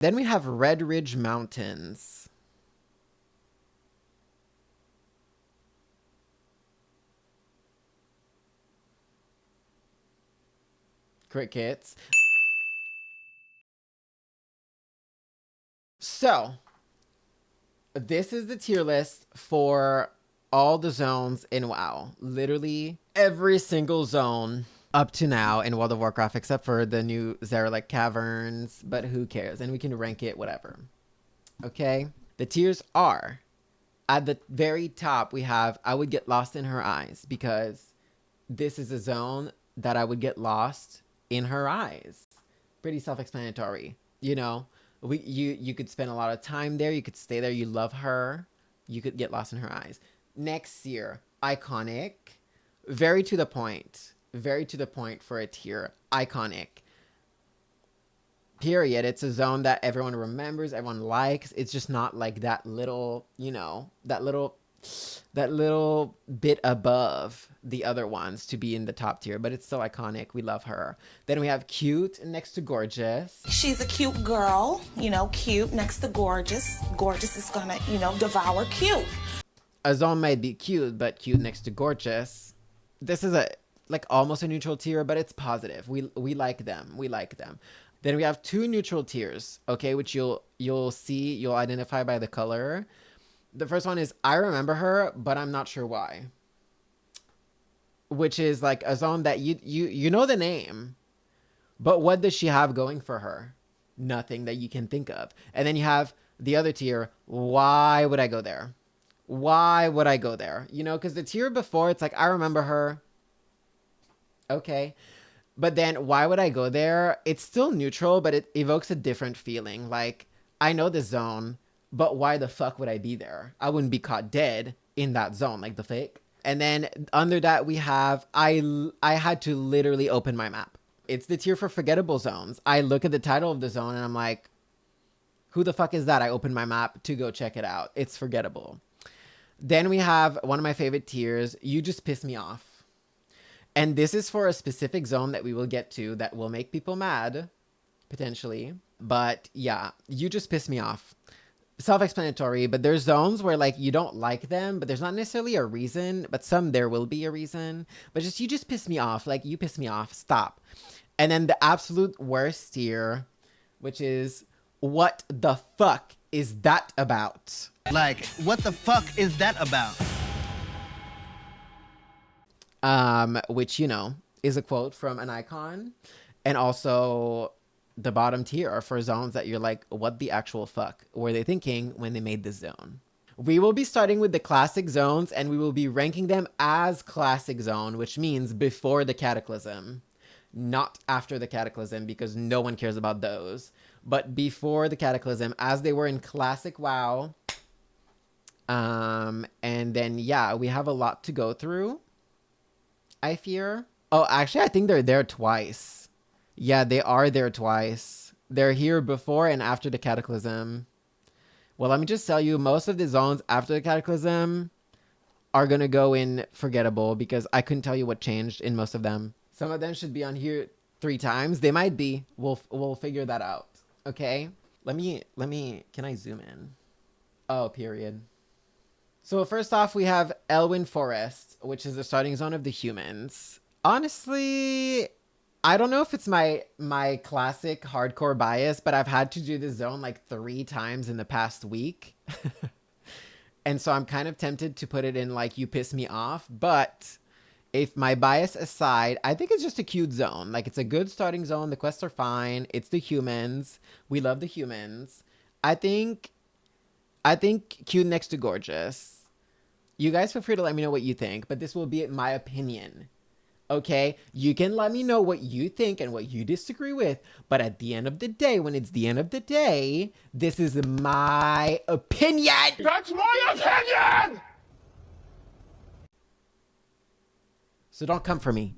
Then we have Red Ridge Mountains. Crickets. So, this is the tier list for all the zones in WoW. Literally every single zone up to now in World of Warcraft, except for the new Zaralek Caverns, but who cares? And we can rank it whatever. Okay? The tiers are, at the very top, we have I would get lost in her eyes, because this is a zone that I would get lost in her eyes. Pretty self-explanatory, you know? You could spend a lot of time there. You could stay there. You love her. You could get lost in her eyes. Next tier, iconic. Very to the point. Very to the point for a tier. Iconic. Period. It's a zone that everyone remembers, everyone likes. It's just not like that little, you know, that little bit above the other ones to be in the top tier, but it's still iconic. We love her. Then we have cute next to gorgeous. She's a cute girl, you know, cute next to gorgeous. Gorgeous is gonna, you know, devour cute. A zone might be cute, but cute next to gorgeous. This is like almost a neutral tier, but it's positive. We like them. We like them. Then we have two neutral tiers, okay, which you'll identify by the color. The first one is I remember her, but I'm not sure why. Which is like a zone that you know the name, but what does she have going for her? Nothing that you can think of. And then you have the other tier. Why would I go there? Why would I go there? You know, because the tier before, it's like I remember her. Okay. But then why would I go there? It's still neutral, but it evokes a different feeling. Like, I know this zone, but why the fuck would I be there? I wouldn't be caught dead in that zone, like the fake. And then under that we have, I had to literally open my map. It's the tier for forgettable zones. I look at the title of the zone and I'm like, who the fuck is that? I open my map to go check it out. It's forgettable. Then we have one of my favorite tiers, You Just Piss Me Off. And this is for a specific zone that we will get to that will make people mad, potentially. But yeah, You Just Piss Me Off. Self-explanatory, but there's zones where like you don't like them, but there's not necessarily a reason, but some there will be a reason. But just, you just piss me off. Like, you piss me off. Stop. And then the absolute worst tier, which is, what the fuck is that about? Like, what the fuck is that about? Which, you know, is a quote from an icon. And also the bottom tier are for zones that you're like, what the actual fuck were they thinking when they made this zone? We will be starting with the classic zones, and we will be ranking them as classic zone, which means before the Cataclysm, not after the Cataclysm, because no one cares about those, but before the Cataclysm, as they were in classic WoW. And then, yeah, we have a lot to go through, I fear. Oh, actually, I think they're there twice. Yeah, they are there twice. They're here before and after the Cataclysm. Well, let me just tell you, most of the zones after the Cataclysm are going to go in forgettable, because I couldn't tell you what changed in most of them. Some of them should be on here 3 times. They might be. We'll figure that out. Okay? Let me, can I zoom in? Oh, period. So first off, we have Elwyn Forest, which is the starting zone of the humans. Honestly, I don't know if it's my classic hardcore bias, but I've had to do this zone like 3 times in the past week. And so I'm kind of tempted to put it in like, you piss me off. But if my bias aside, I think it's just a cute zone. Like, it's a good starting zone. The quests are fine. It's the humans. We love the humans. I think cute next to gorgeous. You guys feel free to let me know what you think, but this will be my opinion. Okay, you can let me know what you think and what you disagree with, but at the end of the day, when it's the end of the day, this is my opinion. That's my opinion! So don't come for me.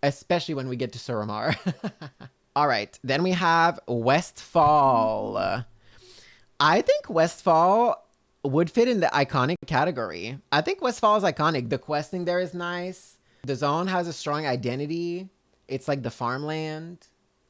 Especially when we get to Suramar. All right, then we have Westfall. I think Westfall would fit in the iconic category. I think Westfall is iconic. The questing there is nice. The zone has a strong identity. It's like the farmland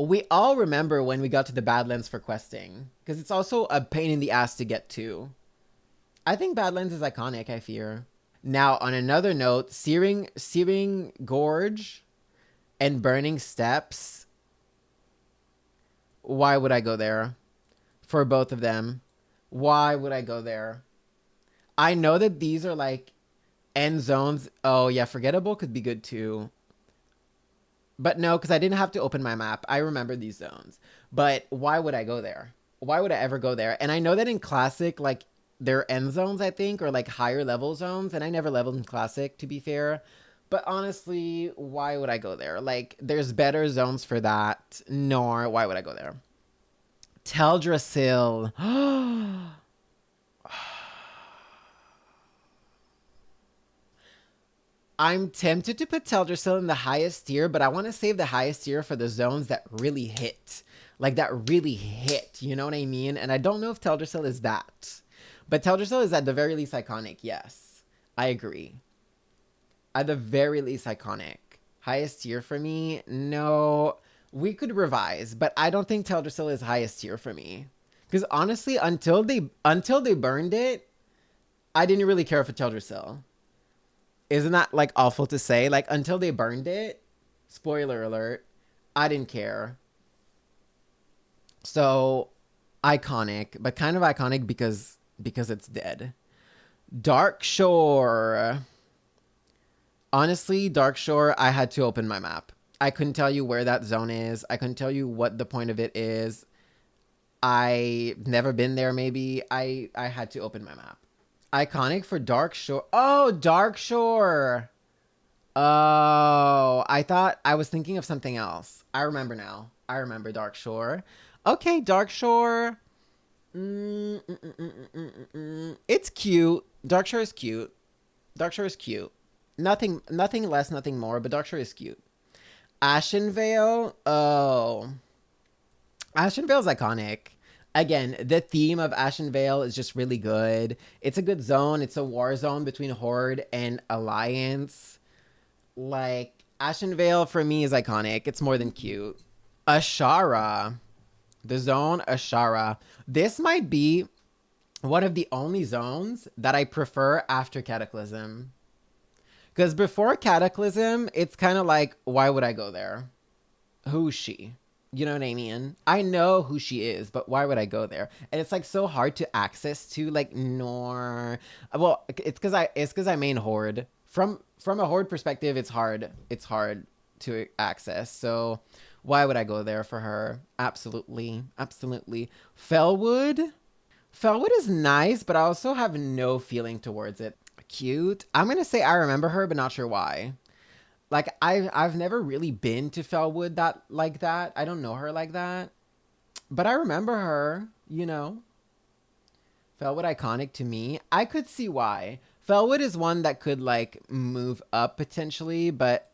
We all remember when we got to the Badlands for questing, because it's also a pain in the ass to get to. I think Badlands is iconic, I fear. Now, on another note, Searing Gorge and Burning Steps. Why would I go there? For both of them. Why would I go there? I know that these are like end zones. Oh, yeah, Forgettable could be good too. But no, because I didn't have to open my map. I remember these zones. But why would I go there? Why would I ever go there? And I know that in Classic, like, they're end zones, I think, or like higher level zones. And I never leveled in Classic, to be fair. But honestly, why would I go there? Like, there's better zones for that. Nor, why would I go there? Teldrassil. I'm tempted to put Teldrassil in the highest tier, but I want to save the highest tier for the zones that really hit. Like, that really hit. You know what I mean? And I don't know if Teldrassil is that. But Teldrassil is at the very least iconic. Yes. I agree. At the very least iconic. Highest tier for me? No. We could revise, but I don't think Teldrassil is highest tier for me. Because honestly, until they burned it, I didn't really care for Teldrassil. Isn't that, like, awful to say? Like, until they burned it, spoiler alert, I didn't care. So, iconic, but kind of iconic because it's dead. Darkshore. Honestly, Darkshore, I had to open my map. I couldn't tell you where that zone is. I couldn't tell you what the point of it is. I've never been there, maybe. I had to open my map. Iconic for Darkshore. Oh, Darkshore. Oh, I was thinking of something else. I remember now. I remember Darkshore. Okay, Darkshore. It's cute. Darkshore is cute. Darkshore is cute. Nothing less, nothing more, but Darkshore is cute. Ashenvale. Oh. Ashenvale is iconic. Again, the theme of Ashenvale is just really good. It's a good zone. It's a war zone between Horde and Alliance. Like, Ashenvale for me is iconic. It's more than cute. Ashara. The zone Ashara. This might be one of the only zones that I prefer after Cataclysm. Because before Cataclysm, it's kind of like, why would I go there? Who's she? You know what I mean? I know who she is, but why would I go there? And it's like so hard to access to, like, nor. Well, it's because I main Horde. From a Horde perspective, it's hard. It's hard to access. So why would I go there for her? Absolutely, absolutely. Fellwood. Fellwood is nice, but I also have no feeling towards it. Cute. I'm gonna say I remember her, but not sure why. Like, I've never really been to Fellwood like that. I don't know her like that. But I remember her, you know. Fellwood iconic to me. I could see why. Fellwood is one that could, like, move up potentially, but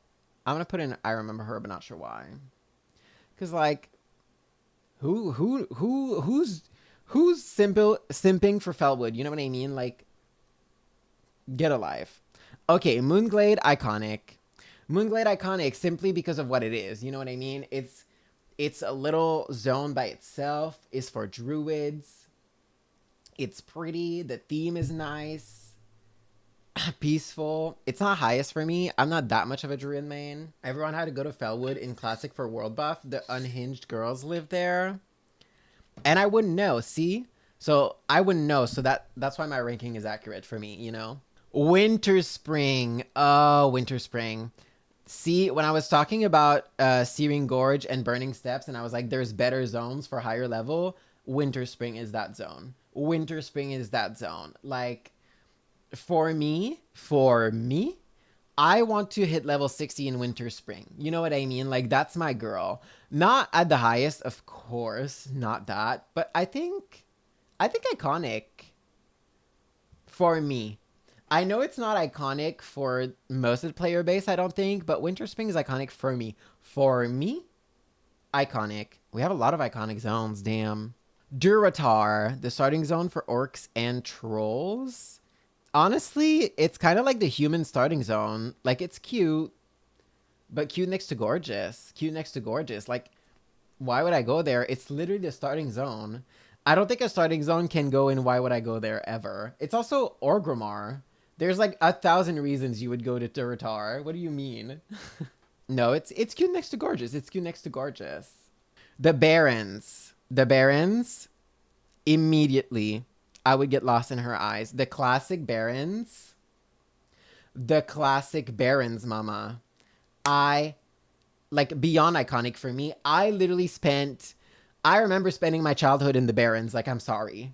I'm gonna put in I remember her, but not sure why. Cause like, who's simping for Fellwood? You know what I mean? Like, get a life. Okay, Moonglade iconic. Moonglade iconic simply because of what it is. You know what I mean? It's a little zone by itself. It's for druids. It's pretty. The theme is nice. Peaceful. It's not highest for me. I'm not that much of a druid main. Everyone had to go to Fellwood in Classic for world buff. The unhinged girls live there. And I wouldn't know. See? So I wouldn't know. So that's why my ranking is accurate for me, you know? Winter Spring. Oh, Winter Spring. See, when I was talking about Searing Gorge and Burning Steps, and I was like, there's better zones for higher level, Winter Spring is that zone. Winter Spring is that zone. Like, for me, I want to hit level 60 in Winter Spring. You know what I mean? Like, that's my girl. Not at the highest, of course, not that. But I think iconic for me. I know it's not iconic for most of the player base, I don't think, but Winter Spring is iconic for me. For me, iconic. We have a lot of iconic zones, damn. Durotar, the starting zone for orcs and trolls. Honestly, it's kind of like the human starting zone. Like, it's cute, but cute next to gorgeous. Cute next to gorgeous. Like, Why would I go there? It's literally the starting zone. I don't think a starting zone can go in why would I go there ever. It's also Orgrimmar. There's like 1,000 reasons you would go to Durotar. What do you mean? No, it's cute next to gorgeous. It's cute next to gorgeous. The Barrens. The Barrens, immediately, I would get lost in her eyes. The classic Barrens. The classic Barrens, mama. Like, beyond iconic for me. I remember spending my childhood in the Barrens. Like, I'm sorry.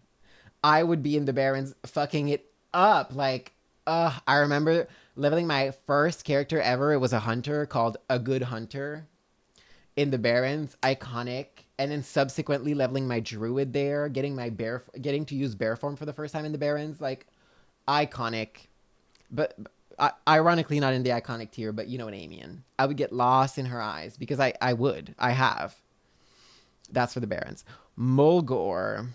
I would be in the Barrens fucking it up. Like, I remember leveling my first character ever. It was a hunter called A Good Hunter in the Barrens. Iconic. And then subsequently leveling my druid there, getting to use bear form for the first time in the Barrens. Like, iconic. But ironically not in the iconic tier, but you know what I mean. I would get lost in her eyes because I have. That's for the Barrens. Mulgore.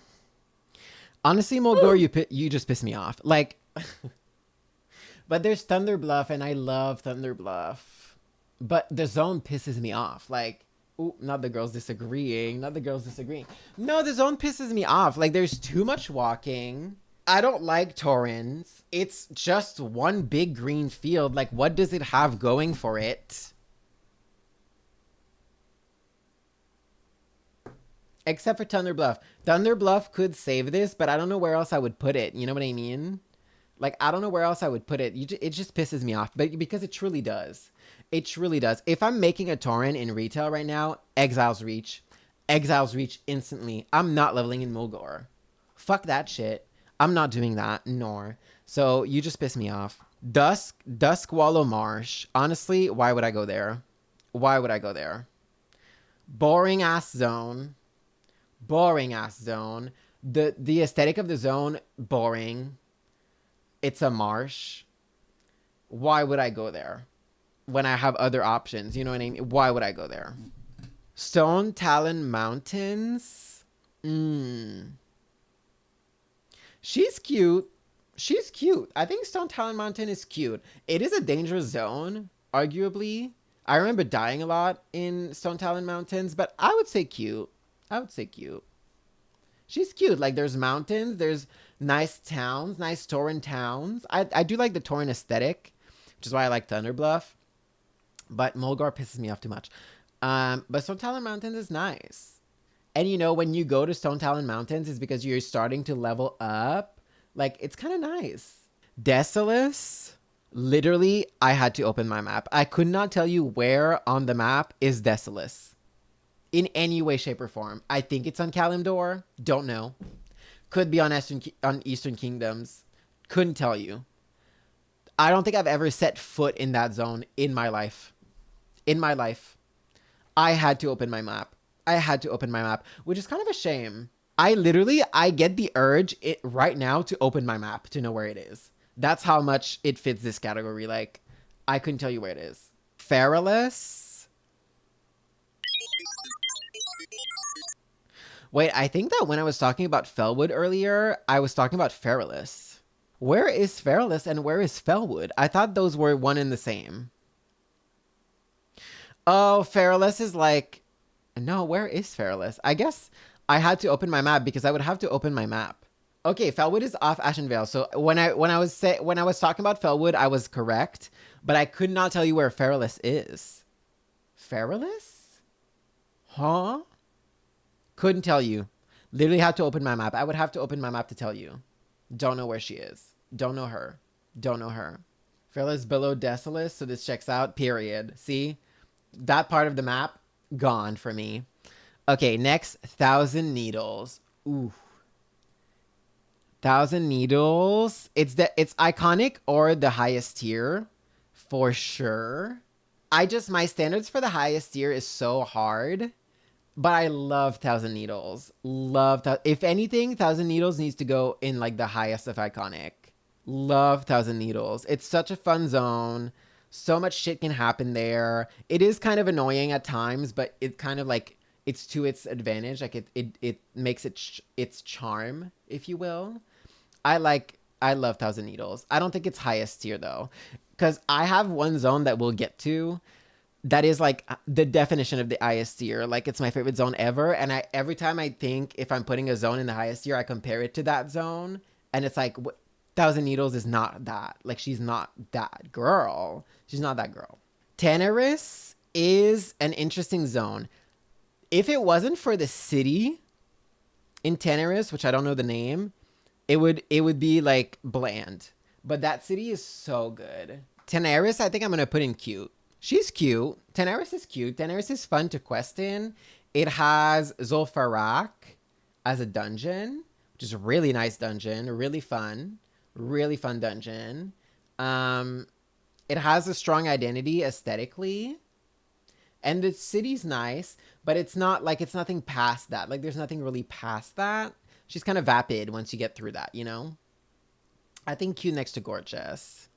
Honestly, Mulgore, you just piss me off. Like, but there's Thunderbluff, and I love Thunderbluff. But the zone pisses me off. Like, ooh, not the girls disagreeing. No, the zone pisses me off. Like, there's too much walking. I don't like Torrens. It's just one big green field. Like, what does it have going for it? Except for Thunderbluff. Thunderbluff could save this, but I don't know where else I would put it. You know what I mean? Like, I don't know where else I would put it. It just pisses me off. But because it truly does. It truly does. If I'm making a Torrent in retail right now, Exile's Reach. Exile's Reach instantly. I'm not leveling in Mulgore. Fuck that shit. I'm not doing that, nor. So you just piss me off. Duskwallow Marsh. Honestly, why would I go there? Why would I go there? Boring ass zone. Boring ass zone. The aesthetic of the zone, boring. It's a marsh. Why would I go there when I have other options? You know what I mean? Why would I go there? Stone Talon Mountains. She's cute. She's cute. I think Stone Talon Mountain is cute. It is a dangerous zone, arguably. I remember dying a lot in Stone Talon Mountains, but I would say cute. I would say cute. She's cute. Like, there's mountains, there's nice towns, nice Tauren towns. I do like the Tauren aesthetic, which is why I like Thunderbluff. But Mulgore pisses me off too much. But Stone Talon Mountains is nice. And, you know, when you go to Stone Talon Mountains, it's because you're starting to level up. Like, it's kind of nice. Desolus. Literally, I had to open my map. I could not tell you where on the map is Desolus. In any way, shape, or form. I think it's on Kalimdor. Don't know. Could be on Eastern Kingdoms. Couldn't tell you. I don't think I've ever set foot in that zone in my life. In my life. I had to open my map. Which is kind of a shame. I get the urge right now to open my map to know where it is. That's how much it fits this category. Like, I couldn't tell you where it is. Feralus. Wait, I think that when I was talking about Felwood earlier, I was talking about Feralus. Where is Feralus and where is Felwood? I thought those were one and the same. Oh, Feralus is like... No, where is Feralus? I guess I had to open my map because I would have to open my map. Okay, Felwood is off Ashenvale. So when I was talking about Felwood, I was correct, but I could not tell you where Feralus is. Feralus? Huh? Couldn't tell you. Literally had to open my map. I would have to open my map to tell you. Don't know where she is. Don't know her. Feralus below Desolus, so this checks out, period. See? That part of the map, gone for me. Okay, next, Thousand Needles. Ooh. Thousand Needles. It's iconic or the highest tier for sure. My standards for the highest tier is so hard, but I love Thousand Needles. If anything, Thousand Needles needs to go in like the highest of iconic. Love Thousand Needles. It's such a fun zone. So much shit can happen there. It is kind of annoying at times, but it kind of like, it's to its advantage. Like it makes it its charm, if you will. I love Thousand Needles. I don't think it's highest tier though, because I have one zone that we'll get to that is like the definition of the highest tier. Like it's my favorite zone ever. And every time I think if I'm putting a zone in the highest tier, I compare it to that zone. And it's like, Thousand Needles is not that. Like she's not that girl. She's not that girl. Teneris is an interesting zone. If it wasn't for the city in Teneris, which I don't know the name, it would be like bland. But that city is so good. Teneris, I think I'm gonna put in cute. She's cute. Teneris is cute. Teneris is fun to quest in. It has Zul'Farrak as a dungeon, which is a really nice dungeon, really fun dungeon. It has a strong identity aesthetically, and the city's nice, but it's not like it's nothing past that. Like there's nothing really past that. She's kind of vapid once you get through that, you know? I think cute next to gorgeous.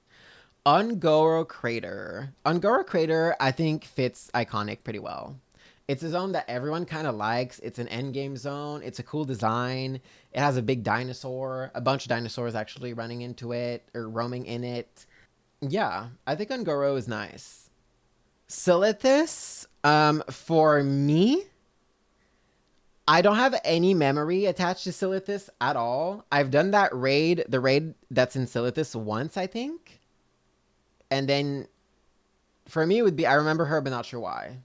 Ungoro Crater. Ungoro Crater, I think, fits iconic pretty well. It's a zone that everyone kind of likes. It's an endgame zone. It's a cool design. It has a big dinosaur, a bunch of dinosaurs actually running into it or roaming in it. Yeah, I think Ungoro is nice. Silithus, for me, I don't have any memory attached to Silithus at all. I've done that raid, the raid that's in Silithus once, I think. And then for me, it would be, I remember her, but not sure why.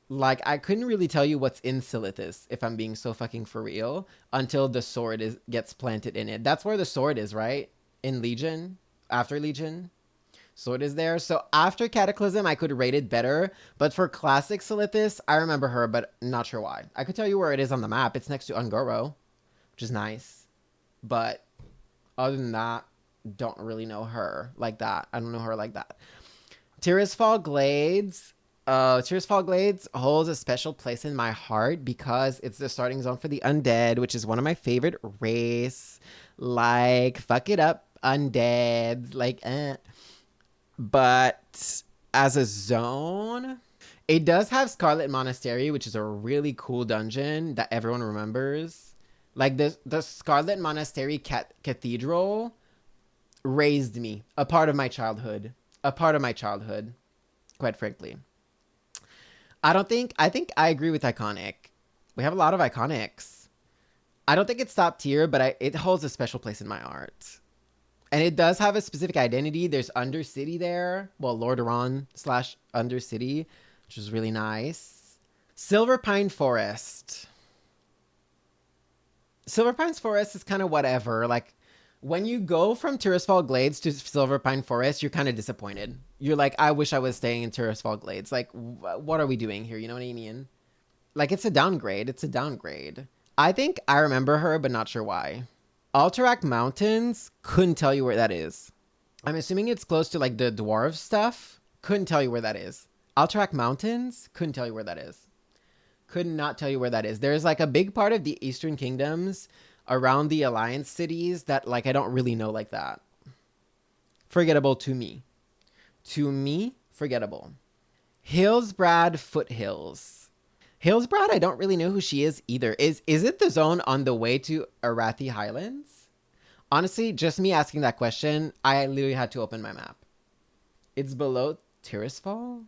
Like, I couldn't really tell you what's in Silithus, if I'm being so fucking for real, until the sword gets planted in it. That's where the sword is, right? In Legion? After Legion? Sword is there. So after Cataclysm, I could rate it better. But for classic Silithus, I remember her, but not sure why. I could tell you where it is on the map. It's next to Ungoro, which is nice. But other than that, don't really know her like that. I don't know her like that. Tirisfal Glades. Tirisfal Glades holds a special place in my heart because it's the starting zone for the undead, which is one of my favorite race. Like, fuck it up, undead. Like, But as a zone, it does have Scarlet Monastery, which is a really cool dungeon that everyone remembers. Like, the Scarlet Monastery Cathedral raised me, a part of my childhood, quite frankly. I think I agree with iconic. We have a lot of iconics. I don't think it's top tier, but it holds a special place in my heart. And it does have a specific identity. There's Undercity there. Well, Lordaeron / Undercity, which is really nice. Silver Pine Forest. Silver Pine Forest is kind of whatever. Like, when you go from Tirisfal Glades to Silver Pine Forest, you're kind of disappointed. You're like, I wish I was staying in Tirisfal Glades. Like, what are we doing here? You know what I mean? Like, it's a downgrade. It's a downgrade. I think I remember her, but not sure why. Alterac Mountains, couldn't tell you where that is. I'm assuming it's close to, like, the dwarf stuff. Couldn't tell you where that is. Alterac Mountains, couldn't tell you where that is. Could not tell you where that is. There's, like, a big part of the Eastern Kingdoms around the Alliance cities that, like, I don't really know like that. Forgettable to me. To me, forgettable. Hillsbrad Foothills. Hillsbrad, I don't really know who she is either. Is it the zone on the way to Arathi Highlands? Honestly, just me asking that question, I literally had to open my map. It's below Tirisfal?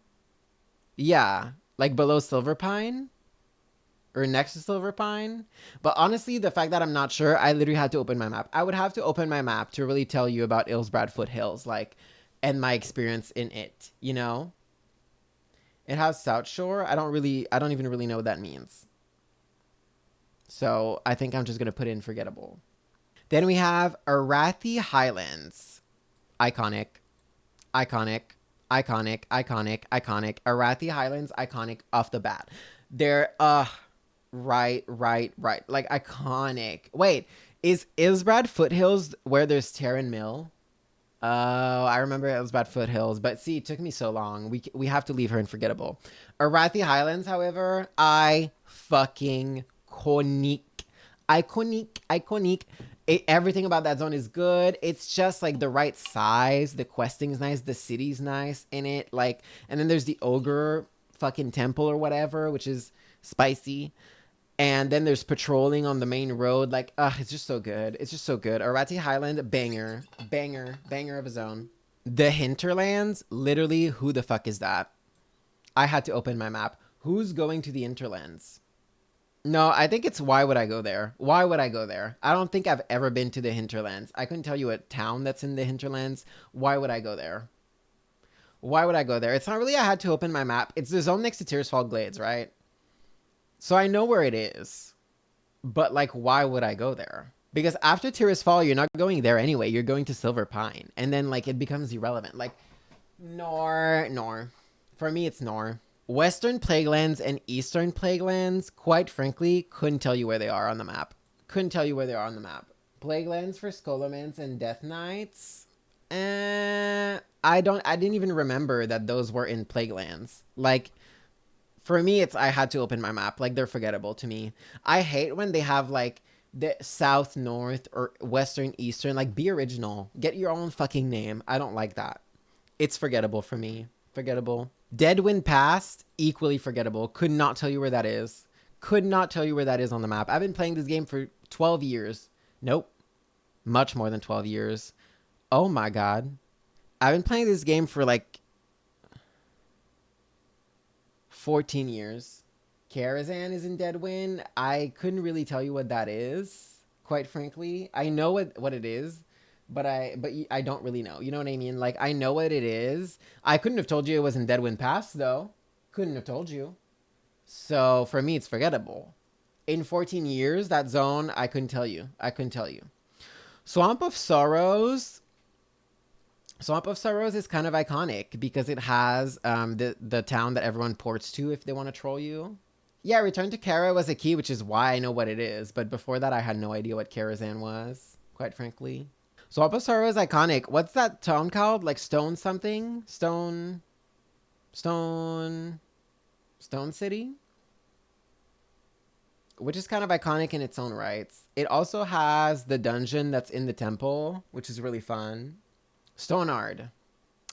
Yeah, like below Silverpine? Or next to Silverpine. But honestly, the fact that I'm not sure, I literally had to open my map. I would have to open my map to really tell you about Hillsbrad Foothills, like, and my experience in it, you know? It has South Shore. I don't even really know what that means. So I think I'm just going to put in forgettable. Then we have Arathi Highlands. Iconic. Iconic. Iconic. Iconic. Iconic. Arathi Highlands, iconic off the bat. They're, right. Like, iconic. Wait, is Hillsbrad Foothills where there's Terran Mill? Oh, I remember Hillsbrad Foothills, but see, it took me so long. We have to leave her in forgettable. Arathi Highlands, however, fucking iconic. Everything about that zone is good. It's just like the right size. The questing is nice. The city's nice in it. Like, and then there's the ogre fucking temple or whatever, which is spicy. And then there's patrolling on the main road. Like, it's just so good. It's just so good. Arathi Highland, banger of a zone. The Hinterlands, literally, who the fuck is that? I had to open my map. Who's going to the Interlands? No, I think it's why would I go there? Why would I go there? I don't think I've ever been to the Hinterlands. I couldn't tell you a town that's in the Hinterlands. Why would I go there? Why would I go there? It's not really I had to open my map. It's the zone next to Tearsfall Glades, right? So I know where it is. But, like, why would I go there? Because after Tearsfall, you're not going there anyway. You're going to Silver Pine. And then, like, it becomes irrelevant. Like, Nor. For me, it's Nor. Western Plaguelands and Eastern Plaguelands, quite frankly, couldn't tell you where they are on the map. Couldn't tell you where they are on the map. Plaguelands for Skullomans and Death Knights. I didn't even remember that those were in Plaguelands. Like, for me, it's I had to open my map. Like, they're forgettable to me. I hate when they have, like, the South, North, or Western, Eastern. Like, be original. Get your own fucking name. I don't like that. It's forgettable for me. Forgettable. Deadwind Past, equally forgettable. Could not tell you where that is. Could not tell you where that is on the map. I've been playing this game for 12 years. Nope. Much more than 12 years. Oh my god. I've been playing this game for like 14 years. Karazhan is in Deadwind. I couldn't really tell you what that is, quite frankly. I know what it is. But I don't really know. You know what I mean? Like, I know what it is. I couldn't have told you it was in Deadwind Pass, though. Couldn't have told you. So, for me, it's forgettable. In 14 years, that zone, I couldn't tell you. I couldn't tell you. Swamp of Sorrows. Swamp of Sorrows is kind of iconic because it has the town that everyone ports to if they want to troll you. Yeah, Return to Kara was a key, which is why I know what it is. But before that, I had no idea what Karazhan was, quite frankly. Swamp of Sorrow is iconic. What's that town called? Like Stone something? Stone City? Which is kind of iconic in its own rights. It also has the dungeon that's in the temple, which is really fun. Stonard.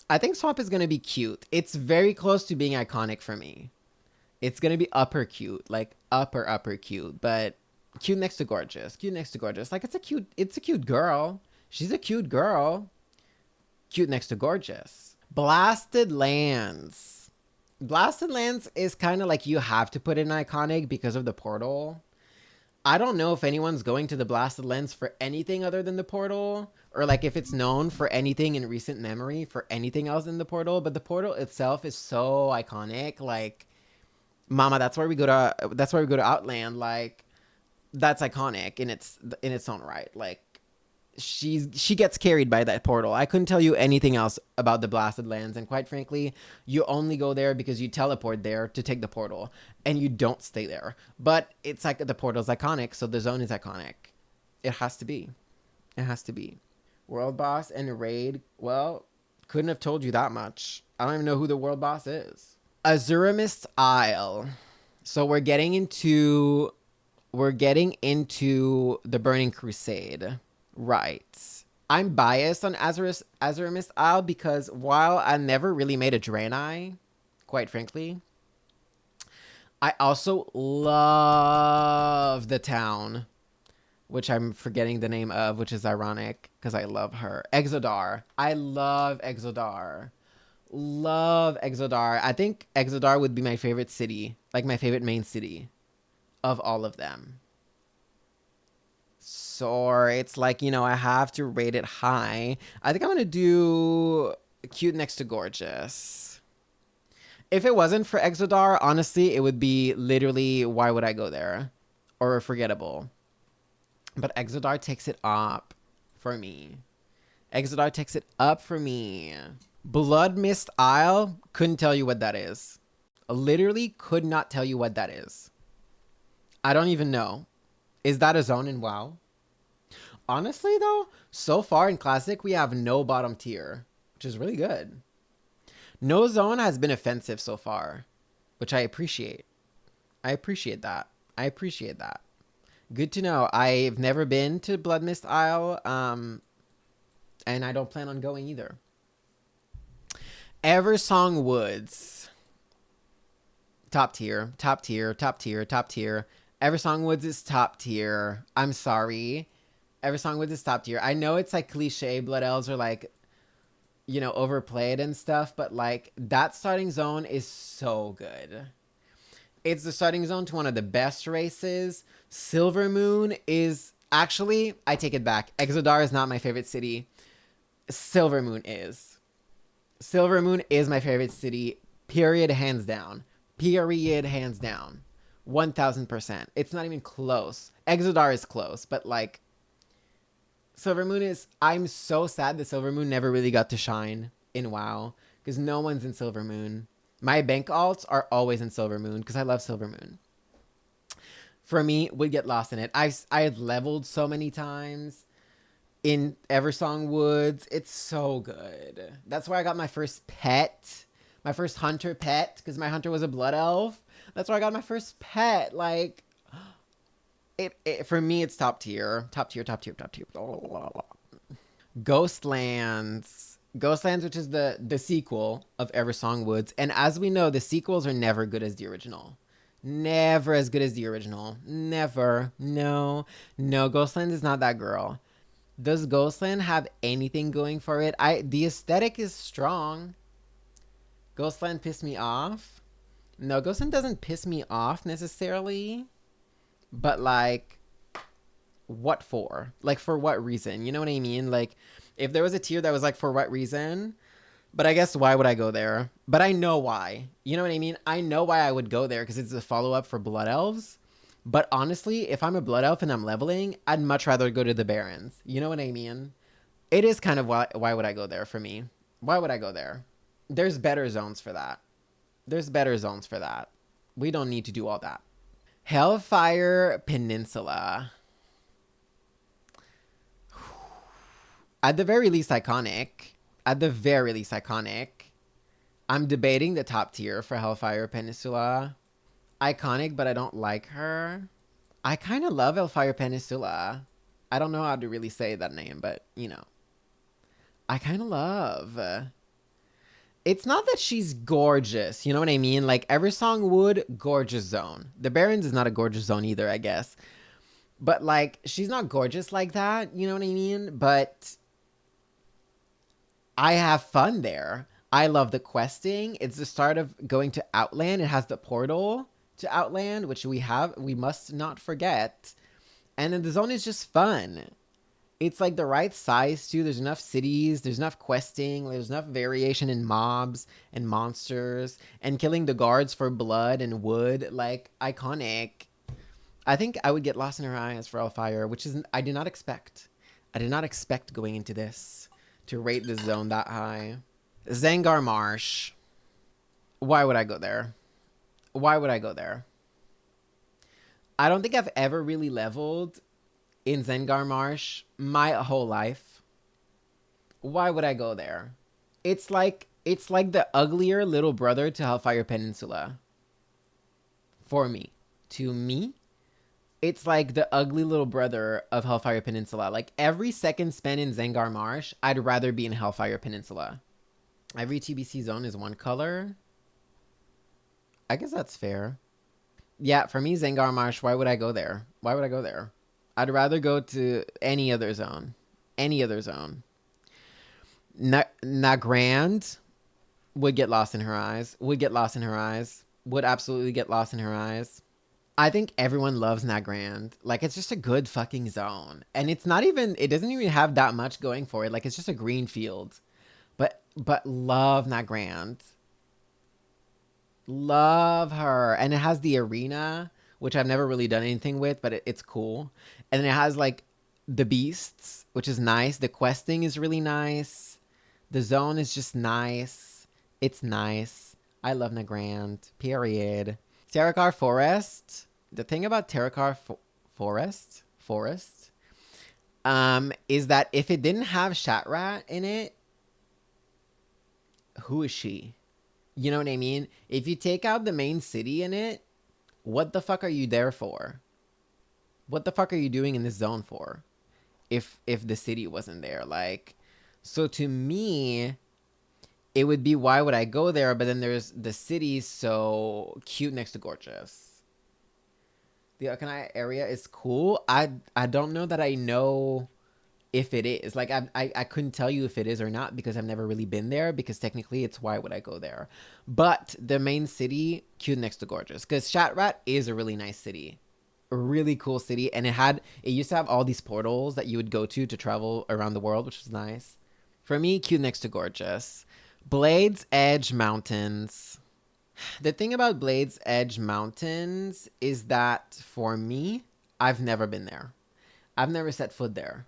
I think Swamp is going to be cute. It's very close to being iconic for me. It's going to be upper cute. Like upper cute. But cute next to gorgeous. Cute next to gorgeous. Like it's a cute girl. She's a cute girl. Cute next to gorgeous. Blasted Lands. Blasted Lands is kind of like you have to put in iconic because of the portal. I don't know if anyone's going to the Blasted Lands for anything other than the portal. Or like if it's known for anything in recent memory for anything else in the portal. But the portal itself is so iconic. Like, mama, that's where we go to Outland. Like, that's iconic in its own right. Like, she gets carried by that portal. I couldn't tell you anything else about the Blasted Lands, and quite frankly, you only go there because you teleport there to take the portal, and you don't stay there. But it's like the portal's iconic, so the zone is iconic. It has to be. It has to be. World Boss and Raid, well, couldn't have told you that much. I don't even know who the World Boss is. Azuramist Isle. So we're getting into the Burning Crusade. Right. I'm biased on Azuramist Isle because while I never really made a Draenei, quite frankly, I also love the town, which I'm forgetting the name of, which is ironic because I love her. Exodar. I love Exodar. Love Exodar. I think Exodar would be my favorite city, like my favorite main city of all of them. So it's like, you know, I have to rate it high. I think I'm going to do cute next to gorgeous. If it wasn't for Exodar, honestly, it would be literally why would I go there? Or forgettable. But Exodar takes it up for me. Exodar takes it up for me. Blood Mist Isle, couldn't tell you what that is. Literally could not tell you what that is. I don't even know. Is that a zone in WoW? Honestly, though, so far in Classic, we have no bottom tier, which is really good. No zone has been offensive so far, which I appreciate. I appreciate that. Good to know. I've never been to Blood Mist Isle, and I don't plan on going either. Eversong Woods. Top tier. Eversong Woods is top tier. I'm sorry. Eversong Woods is top tier. I know it's like cliche. Blood Elves are like, you know, overplayed and stuff, but like that starting zone is so good. It's the starting zone to one of the best races. Silver Moon is actually, I take it back. Exodar is not my favorite city. Silver Moon is. Silver Moon is my favorite city. Period, hands down. Period, hands down. 1000%. It's not even close. Exodar is close, but like Silver Moon is, I'm so sad that Silver Moon never really got to shine in WoW because no one's in Silver Moon. My bank alts are always in Silver Moon because I love Silver Moon. For me, would get lost in it. I had leveled so many times in Eversong Woods. It's so good. That's where I got my first pet. My first hunter pet because my hunter was a blood elf. That's where I got my first pet. Like, it for me, it's top tier. Top tier, top tier, top tier. Ghostlands. Ghostlands, which is the sequel of Eversong Woods. And as we know, the sequels are never good as the original. Never as good as the original. Never. No. No, Ghostlands is not that girl. Does Ghostland have anything going for it? The aesthetic is strong. Ghostland pissed me off. No, Ghostland doesn't piss me off necessarily. But like, what for? Like, for what reason? You know what I mean? Like, if there was a tier that was like, for what reason? But I guess why would I go there? But I know why. You know what I mean? I know why I would go there because it's a follow-up for Blood Elves. But honestly, if I'm a Blood Elf and I'm leveling, I'd much rather go to the Barrens. You know what I mean? It is kind of why would I go there for me? Why would I go there? There's better zones for that. There's better zones for that. We don't need to do all that. Hellfire Peninsula. At the very least iconic. At the very least iconic. I'm debating the top tier for Hellfire Peninsula. Iconic, but I don't like her. I kind of love Hellfire Peninsula. I don't know how to really say that name, but, you know. I kind of love. It's not that she's gorgeous, you know what I mean? Like, Eversong Wood, gorgeous zone. The Barrens is not a gorgeous zone either, I guess. But, like, she's not gorgeous like that, you know what I mean? But I have fun there. I love the questing. It's the start of going to Outland. It has the portal to Outland, which we must not forget. And then the zone is just fun. It's like the right size too. There's enough cities, there's enough questing, there's enough variation in mobs and monsters and killing the guards for blood and wood. Like, iconic. I think I would get lost in her eyes for Hellfire, which is I did not expect. I did not expect going into this to rate this zone that high. Zangar Marsh. Why would I go there? Why would I go there? I don't think I've ever really leveled in Zangar Marsh my whole life. Why would I go there? It's like the uglier little brother to Hellfire Peninsula. For me. To me, it's like the ugly little brother of Hellfire Peninsula. Like, every second spent in Zangar Marsh, I'd rather be in Hellfire Peninsula. Every TBC zone is one color. I guess that's fair. Yeah, for me, Zangar Marsh, why would I go there? Why would I go there? I'd rather go to any other zone. Any other zone. Nagrand would get lost in her eyes. Would get lost in her eyes. Would absolutely get lost in her eyes. I think everyone loves Nagrand. Like, it's just a good fucking zone. And it's not even, it doesn't even have that much going for it. Like, it's just a green field. But love Nagrand. Love her. And it has the arena, which I've never really done anything with, but it's cool. And then it has, like, the beasts, which is nice. The questing is really nice. The zone is just nice. It's nice. I love Nagrand. Period. Terakar Forest. The thing about Terakar Forest is that if it didn't have Shatrat in it, who is she? You know what I mean? If you take out the main city in it, what the fuck are you there for? What the fuck are you doing in this zone for? If the city wasn't there, like, so to me, it would be, why would I go there? But then there's the city, so cute next to gorgeous. The Akanai area is cool. I don't know that I know if it is. Like, I couldn't tell you if it is or not because I've never really been there, because technically it's why would I go there. But the main city, cute next to gorgeous, because Shatrat is a really nice city. A really cool city, and it used to have all these portals that you would go to travel around the world, which was nice. For me, cute next to gorgeous. Blades Edge Mountains. The thing about Blades Edge Mountains is that for me, I've never been there. I've never set foot there.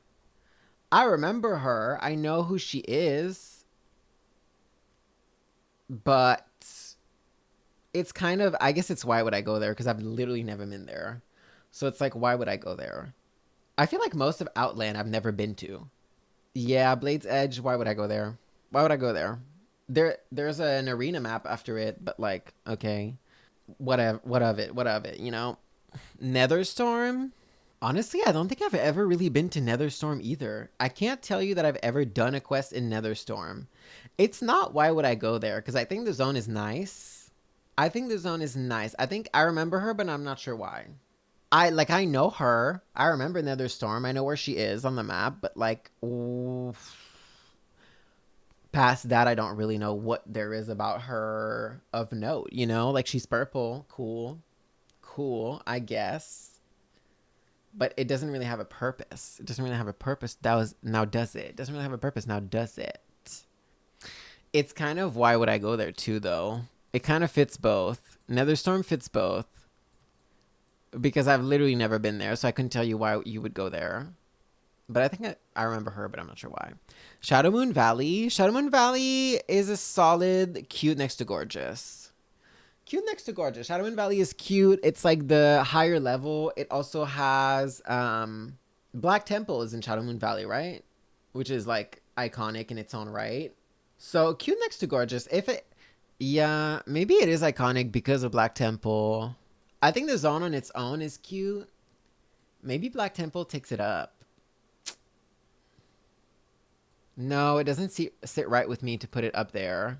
I remember her. I know who she is. But it's kind of, I guess it's why would I go there? Because I've literally never been there. So it's like, why would I go there? I feel like most of Outland I've never been to. Yeah, Blades Edge, why would I go there? Why would I go there? There's an arena map after it, but like, okay. What of it, you know? Netherstorm? Honestly, I don't think I've ever really been to Netherstorm either. I can't tell you that I've ever done a quest in Netherstorm. It's not why would I go there, because I think the zone is nice. I think I remember her, but I'm not sure why. I know her. I remember Netherstorm. I know where she is on the map, but like, past that, I don't really know what there is about her of note, you know? Like, she's purple. Cool, I guess. But it doesn't really have a purpose. Now does it? It doesn't really have a purpose. Now does it? It's kind of why would I go there too, though? It kind of fits both. Netherstorm fits both. Because I've literally never been there, so I couldn't tell you why you would go there. But I think I remember her, but I'm not sure why. Shadowmoon Valley. Shadowmoon Valley is a solid cute next to gorgeous. Cute next to gorgeous. Shadowmoon Valley is cute. It's like the higher level. It also has Black Temple is in Shadowmoon Valley, right? Which is like iconic in its own right. So cute next to gorgeous. Yeah, maybe it is iconic because of Black Temple. I think the zone on its own is cute. Maybe Black Temple takes it up. No, it doesn't sit right with me to put it up there.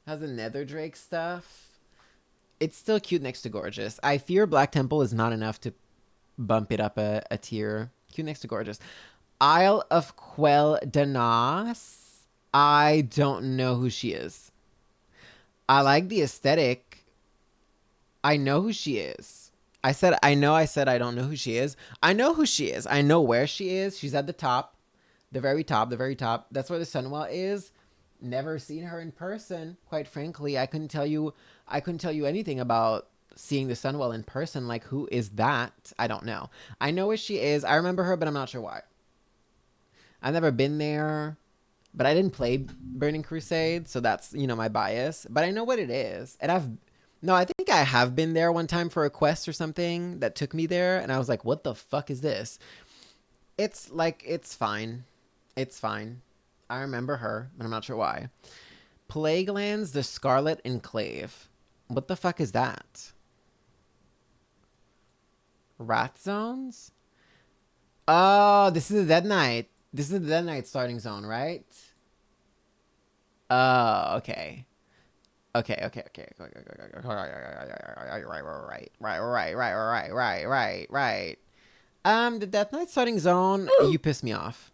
It has the Nether Drake stuff. It's still cute next to gorgeous. I fear Black Temple is not enough to bump it up a tier. Cute next to gorgeous. Isle of Quel Danas. I don't know who she is. I like the aesthetic. I know who she is. I said I don't know who she is. I know who she is. I know where she is. She's at the top. The very top. That's where the Sunwell is. Never seen her in person, quite frankly. I couldn't tell you anything about seeing the Sunwell in person. Like, who is that? I don't know. I know where she is. I remember her, but I'm not sure why. I've never been there, but I didn't play Burning Crusade, so that's, my bias. But I know what it is. And I think I have been there one time for a quest or something that took me there, and I was like, what the fuck is this? It's fine. It's fine. I remember her, but I'm not sure why. Plaguelands, the Scarlet Enclave. What the fuck is that? Wrath Zones? Oh, this is the Dead Knight. This is the Dead Knight starting zone, right? Oh, okay. Okay. Right. The Death Knight starting zone, you piss me off.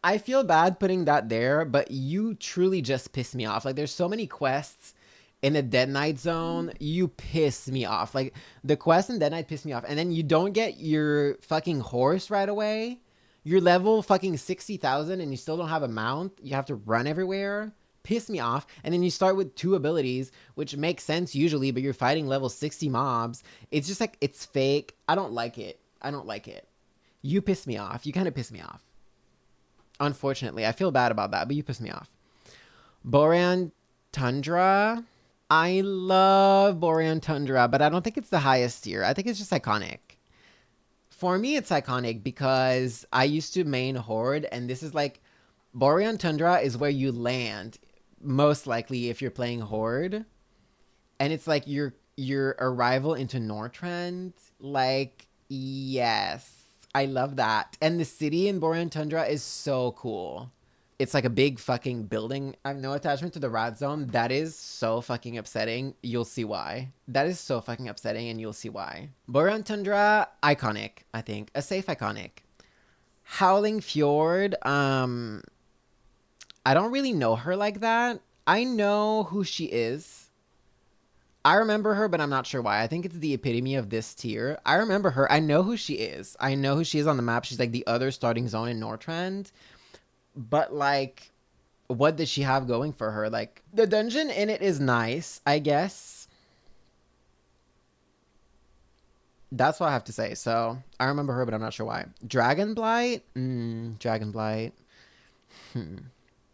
I feel bad putting that there, but you truly just piss me off. Like, there's so many quests in the Dead Knight zone, you piss me off. Like, the quest in Dead Knight piss me off. And then you don't get your fucking horse right away. You're level fucking 60,000 and you still don't have a mount. You have to run everywhere. Piss me off. And then you start with 2 abilities, which makes sense usually, but you're fighting level 60 mobs. It's just like, it's fake. I don't like it. You piss me off. You kind of piss me off. Unfortunately, I feel bad about that, but you piss me off. Borean Tundra. I love Borean Tundra, but I don't think it's the highest tier. I think it's just iconic. For me, it's iconic because I used to main Horde, and this is like, Borean Tundra is where you land, most likely if you're playing Horde. And it's like your arrival into Northrend. Like, yes. I love that. And the city in Borean Tundra is so cool. It's like a big fucking building. I have no attachment to the Rat Zone. That is so fucking upsetting. You'll see why. That is so fucking upsetting, and you'll see why. Borean Tundra, iconic, I think. A safe iconic. Howling Fjord, I don't really know her like that. I know who she is. I remember her, but I'm not sure why. I think it's the epitome of this tier. I remember her. I know who she is. I know who she is on the map. She's like the other starting zone in Northrend. But like, what does she have going for her? Like, the dungeon in it is nice, I guess. That's what I have to say. So, I remember her, but I'm not sure why. Dragonblight? Dragonblight.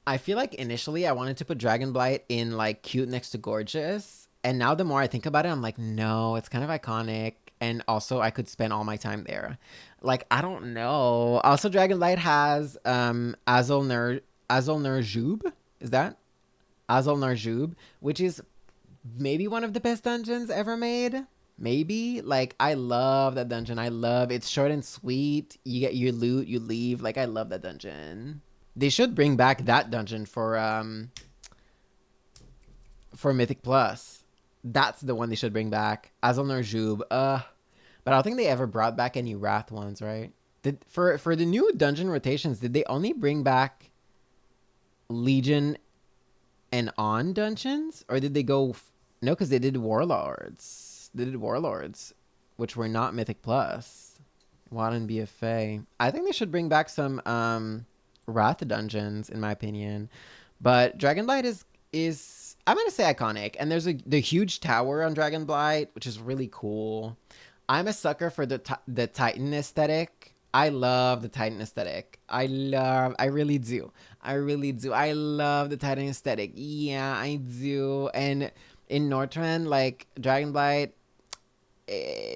I feel like initially I wanted to put Dragonblight in like cute next to gorgeous. And now the more I think about it, I'm like, no, it's kind of iconic. And also I could spend all my time there. Like, I don't know. Also, Dragonblight has Azul Nerjub. Is that? Azul Nerjub, which is maybe one of the best dungeons ever made. Maybe. Like, I love that dungeon. I love it's short and sweet. You get your loot, you leave. Like, I love that dungeon. They should bring back that dungeon for Mythic Plus. That's the one they should bring back. Azul Nerjub. But I don't think they ever brought back any Wrath ones, right? For the new dungeon rotations, did they only bring back Legion and On dungeons? Or did they go... No, because they did Warlords. They did Warlords, which were not Mythic Plus. WOT and BFA. I think they should bring back some Wrath dungeons, in my opinion. But Dragonblight is I'm going to say iconic. And there's the huge tower on Dragonblight, which is really cool. I'm a sucker for the Titan aesthetic. I love the Titan aesthetic. I really do. I love the Titan aesthetic. Yeah, I do. And in Northrend, like, Dragonblight,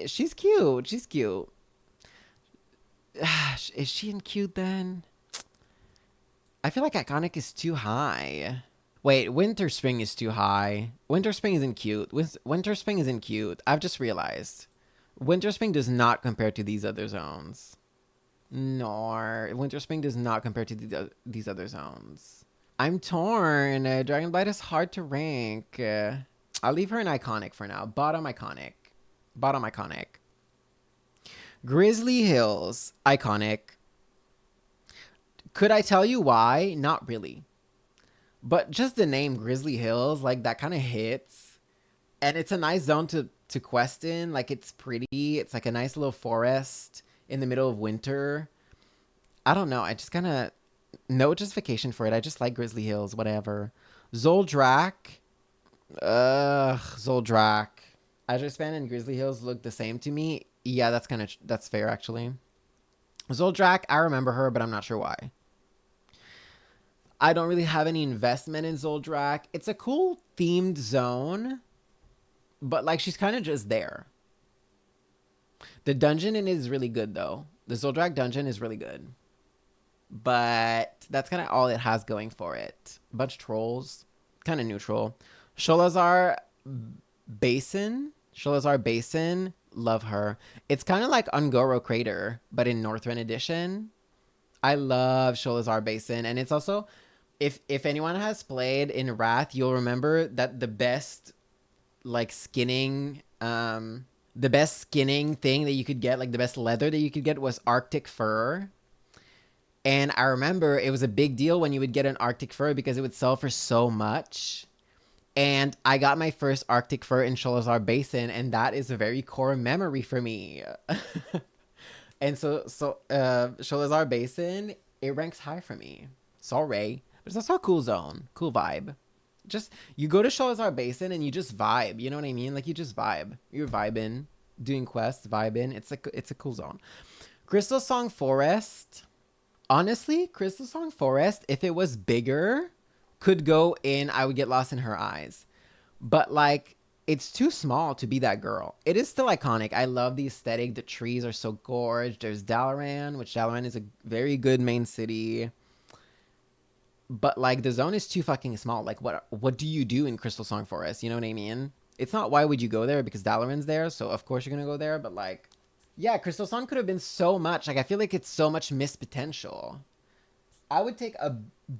she's cute. She's cute. Is she in cute then? I feel like iconic is too high. Wait, Winter Spring is too high. Winter Spring isn't cute. Winter Spring isn't cute. I've just realized. Winter Spring does not compare to these other zones. Nor Winter Spring does not compare to these other zones. I'm torn. Dragonblight is hard to rank. I'll leave her in iconic for now. Bottom iconic. Bottom iconic. Grizzly Hills, iconic. Could I tell you why? Not really. But just the name Grizzly Hills, like, that kind of hits. And it's a nice zone to quest in. Like, it's pretty. It's like a nice little forest in the middle of winter. I don't know. I just kind of... No justification for it. I just like Grizzly Hills, whatever. Zoldrak. Zoldrak. Azure Span and Grizzly Hills look the same to me. Yeah, that's fair, actually. Zoldrak, I remember her, but I'm not sure why. I don't really have any investment in Zoldrak. It's a cool themed zone, but like, she's kind of just there. The dungeon in it is really good, though. The Zoldrak dungeon is really good. But that's kind of all it has going for it. A bunch of trolls. Kind of neutral. Sholazar Basin. Love her. It's kind of like Ungoro Crater, but in Northrend Edition. I love Sholazar Basin. And it's also... If anyone has played in Wrath, you'll remember that the best, like, skinning... the best skinning thing that you could get, like the best leather that you could get, was Arctic fur. And I remember it was a big deal when you would get an Arctic fur because it would sell for so much. And I got my first Arctic fur in Sholazar Basin, and that is a very core memory for me. And so Sholazar Basin, it ranks high for me. Sorry. But it's also a cool zone. Cool vibe. Just, you go to Sholazar Basin and you just vibe. You know what I mean? Like, you just vibe. You're vibing. Doing quests, vibing. It's a cool zone. Crystal Song Forest. Honestly, Crystal Song Forest, if it was bigger, could go in I Would Get Lost in Her Eyes. But, like, it's too small to be that girl. It is still iconic. I love the aesthetic. The trees are so gorgeous. There's Dalaran, which Dalaran is a very good main city. But, like, the zone is too fucking small. Like, what do you do in Crystal Song Forest? You know what I mean? It's not why would you go there, because Dalaran's there, so of course you're gonna go there. But, like, yeah, Crystal Song could have been so much. Like, I feel like it's so much missed potential. I would take a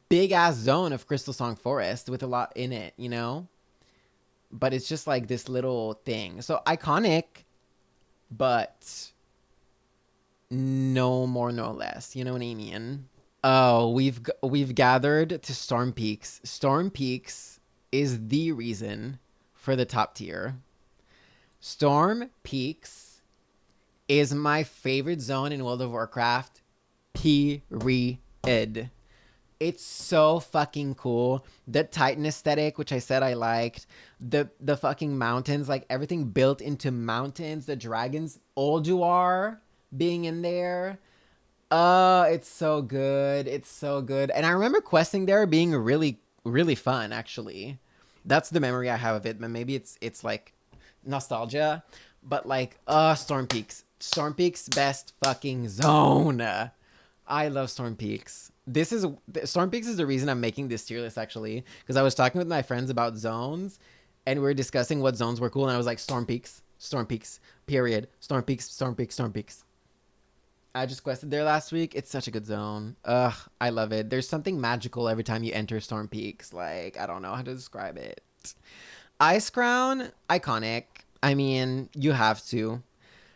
big-ass zone of Crystal Song Forest with a lot in it, you know? But it's just, like, this little thing. So, iconic, but No more, no less. You know what I mean? Oh, we've gathered to Storm Peaks. Storm Peaks is the reason for the top tier. Storm Peaks is my favorite zone in World of Warcraft. Period. It's so fucking cool. The Titan aesthetic, which I said I liked. The fucking mountains, like everything built into mountains. The dragons, Ulduar being in there. It's so good. It's so good. And I remember questing there being really, really fun, actually. That's the memory I have of it. But maybe it's like nostalgia. But like, Storm Peaks. Storm Peaks, best fucking zone. I love Storm Peaks. Storm Peaks is the reason I'm making this tier list, actually, because I was talking with my friends about zones, and we were discussing what zones were cool, and I was like, Storm Peaks, period. Storm Peaks, Storm Peaks, Storm Peaks. I just quested there last week. It's such a good zone. Ugh, I love it. There's something magical every time you enter Storm Peaks. Like, I don't know how to describe it. Ice Crown, iconic. I mean, you have to.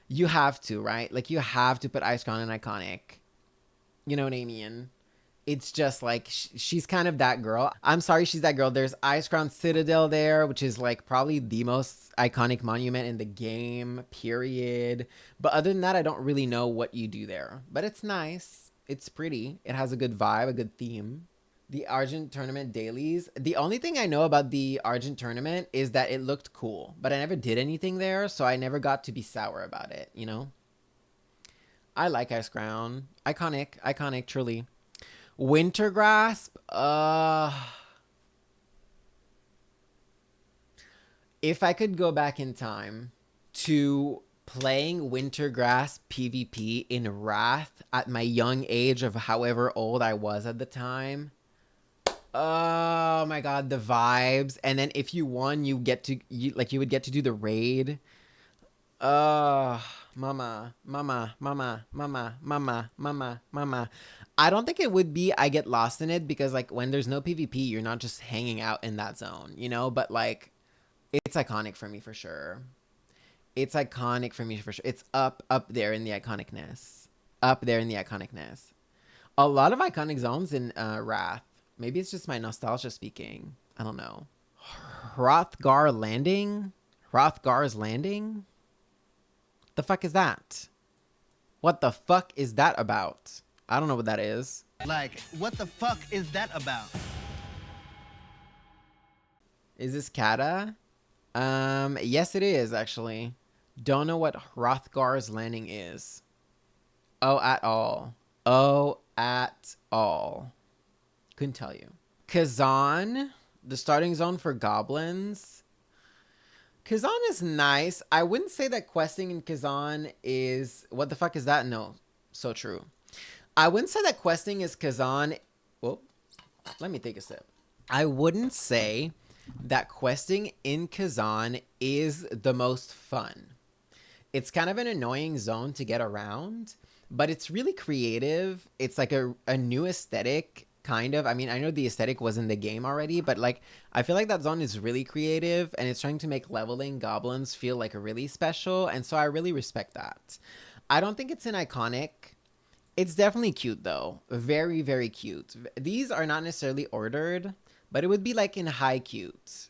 You have to, right? Like, you have to put Ice Crown in iconic. You know what I mean? It's just like she's kind of that girl. I'm sorry, she's that girl. There's Ice Crown Citadel there, which is like probably the most iconic monument in the game, period. But other than that, I don't really know what you do there. But it's nice. It's pretty. It has a good vibe, a good theme. The Argent Tournament dailies. The only thing I know about the Argent Tournament is that it looked cool. But I never did anything there, so I never got to be sour about it, you know? I like Ice Crown. Iconic, truly. Winter Grasp. If I could go back in time to playing Winter Grasp PvP in Wrath at my young age of however old I was at the time. Oh my god, the vibes. And then if you won, you would get to do the raid. Mama. I don't think it would be I get lost in it because like when there's no PvP, you're not just hanging out in that zone, you know? But like it's iconic for me for sure. It's iconic for me for sure. It's up there in the iconicness. Up there in the iconicness. A lot of iconic zones in Wrath. Maybe it's just my nostalgia speaking. I don't know. Hrothgar's Landing? The fuck is that? What the fuck is that about? I don't know what that is. Like, what the fuck is that about? Is this Kata? Yes it is, actually. Don't know what Hrothgar's Landing is. Oh, at all. Couldn't tell you. Kazan, the starting zone for goblins. Kazan is nice. I wouldn't say that questing in Kazan is... What the fuck is that? No. So true. I wouldn't say that questing is Kazan... Whoa. Let me take a sip. I wouldn't say that questing in Kazan is the most fun. It's kind of an annoying zone to get around, but it's really creative. It's like a new aesthetic, kind of. I mean, I know the aesthetic was in the game already, but like I feel like that zone is really creative and it's trying to make leveling goblins feel like really special, and so I really respect that. I don't think it's an iconic. It's definitely cute though. Very, very cute. These are not necessarily ordered, but it would be like in high cute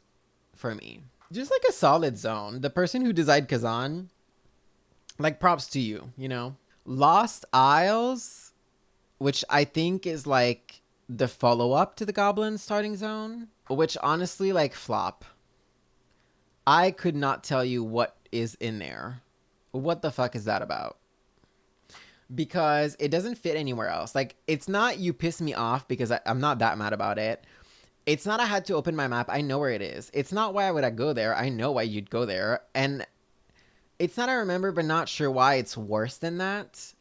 for me. Just like a solid zone. The person who designed Kazan, like props to you, you know? Lost Isles, which I think is like the follow-up to the Goblin starting zone, which honestly like flop. I could not tell you what is in there. What the fuck is that about? Because it doesn't fit anywhere else. Like, it's not you piss me off because I'm not that mad about it. It's not I had to open my map. I know where it is. It's not why would I go there. I know why you'd go there. And it's not I remember but not sure why it's worse than that.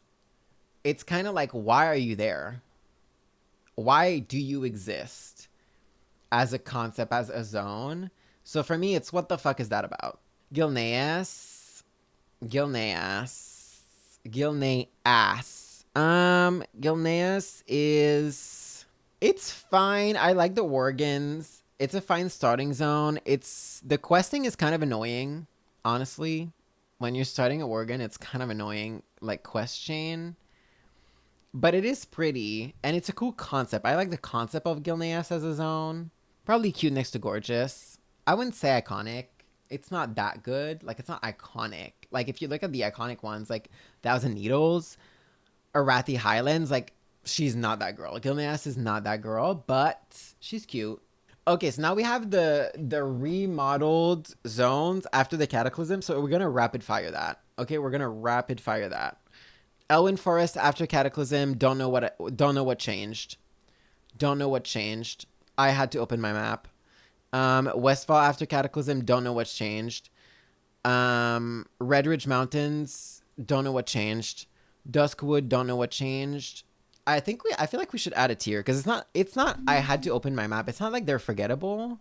It's kind of like, why are you there? Why do you exist as a concept, as a zone? So for me, it's what the fuck is that about? Gilneas. Gilneas is... It's fine. I like the Worgens. It's a fine starting zone. The questing is kind of annoying, honestly. When you're starting a Worgen, it's kind of annoying. like quest chain. But it is pretty, and it's a cool concept. I like the concept of Gilneas as a zone. Probably cute next to Gorgeous. I wouldn't say iconic. It's not that good. Like, it's not iconic. Like, if you look at the iconic ones, like Thousand Needles, Arathi Highlands, like, she's not that girl. Gilneas is not that girl, but she's cute. Okay, so now we have the remodeled zones after the Cataclysm, so we're gonna rapid fire that. Okay, we're gonna rapid fire that. Elwyn Forest after Cataclysm, don't know what changed. Don't know what changed. I had to open my map. Westfall after Cataclysm, don't know what's changed. Red Ridge Mountains, don't know what changed. Duskwood, don't know what changed. I feel like we should add a tier because it's not I had to open my map. It's not like they're forgettable.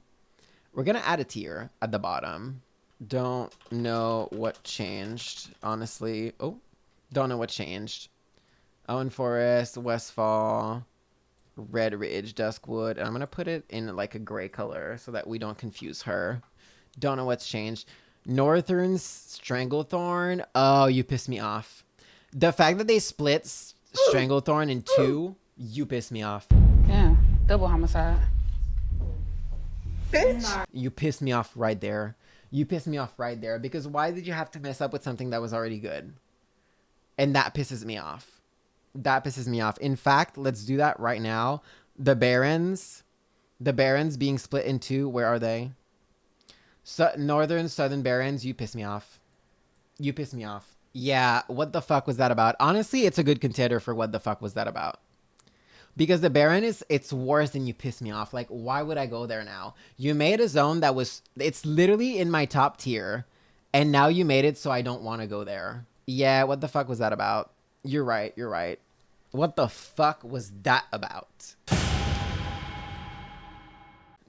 We're gonna add a tier at the bottom. Don't know what changed, honestly. Oh, don't know what changed. Elwyn Forest, Westfall, Red Ridge, Duskwood. And I'm gonna put it in like a gray color so that we don't confuse her. Don't know what's changed. Northern's Stranglethorn. Oh, you pissed me off. The fact that they split Stranglethorn in two, you pissed me off. Yeah, double homicide. Bitch. You pissed me off right there. You pissed me off right there because why did you have to mess up with something that was already good? And that pisses me off. That pisses me off. In fact, let's do that right now. The Barrens being split in two, where are they? Northern, Southern Barrens, you piss me off. You piss me off. Yeah, what the fuck was that about? Honestly, it's a good contender for what the fuck was that about. Because the Baron it's worse than you piss me off. Like, why would I go there now? You made a zone that it's literally in my top tier. And now you made it so I don't want to go there. Yeah, what the fuck was that about? You're right, you're right. What the fuck was that about?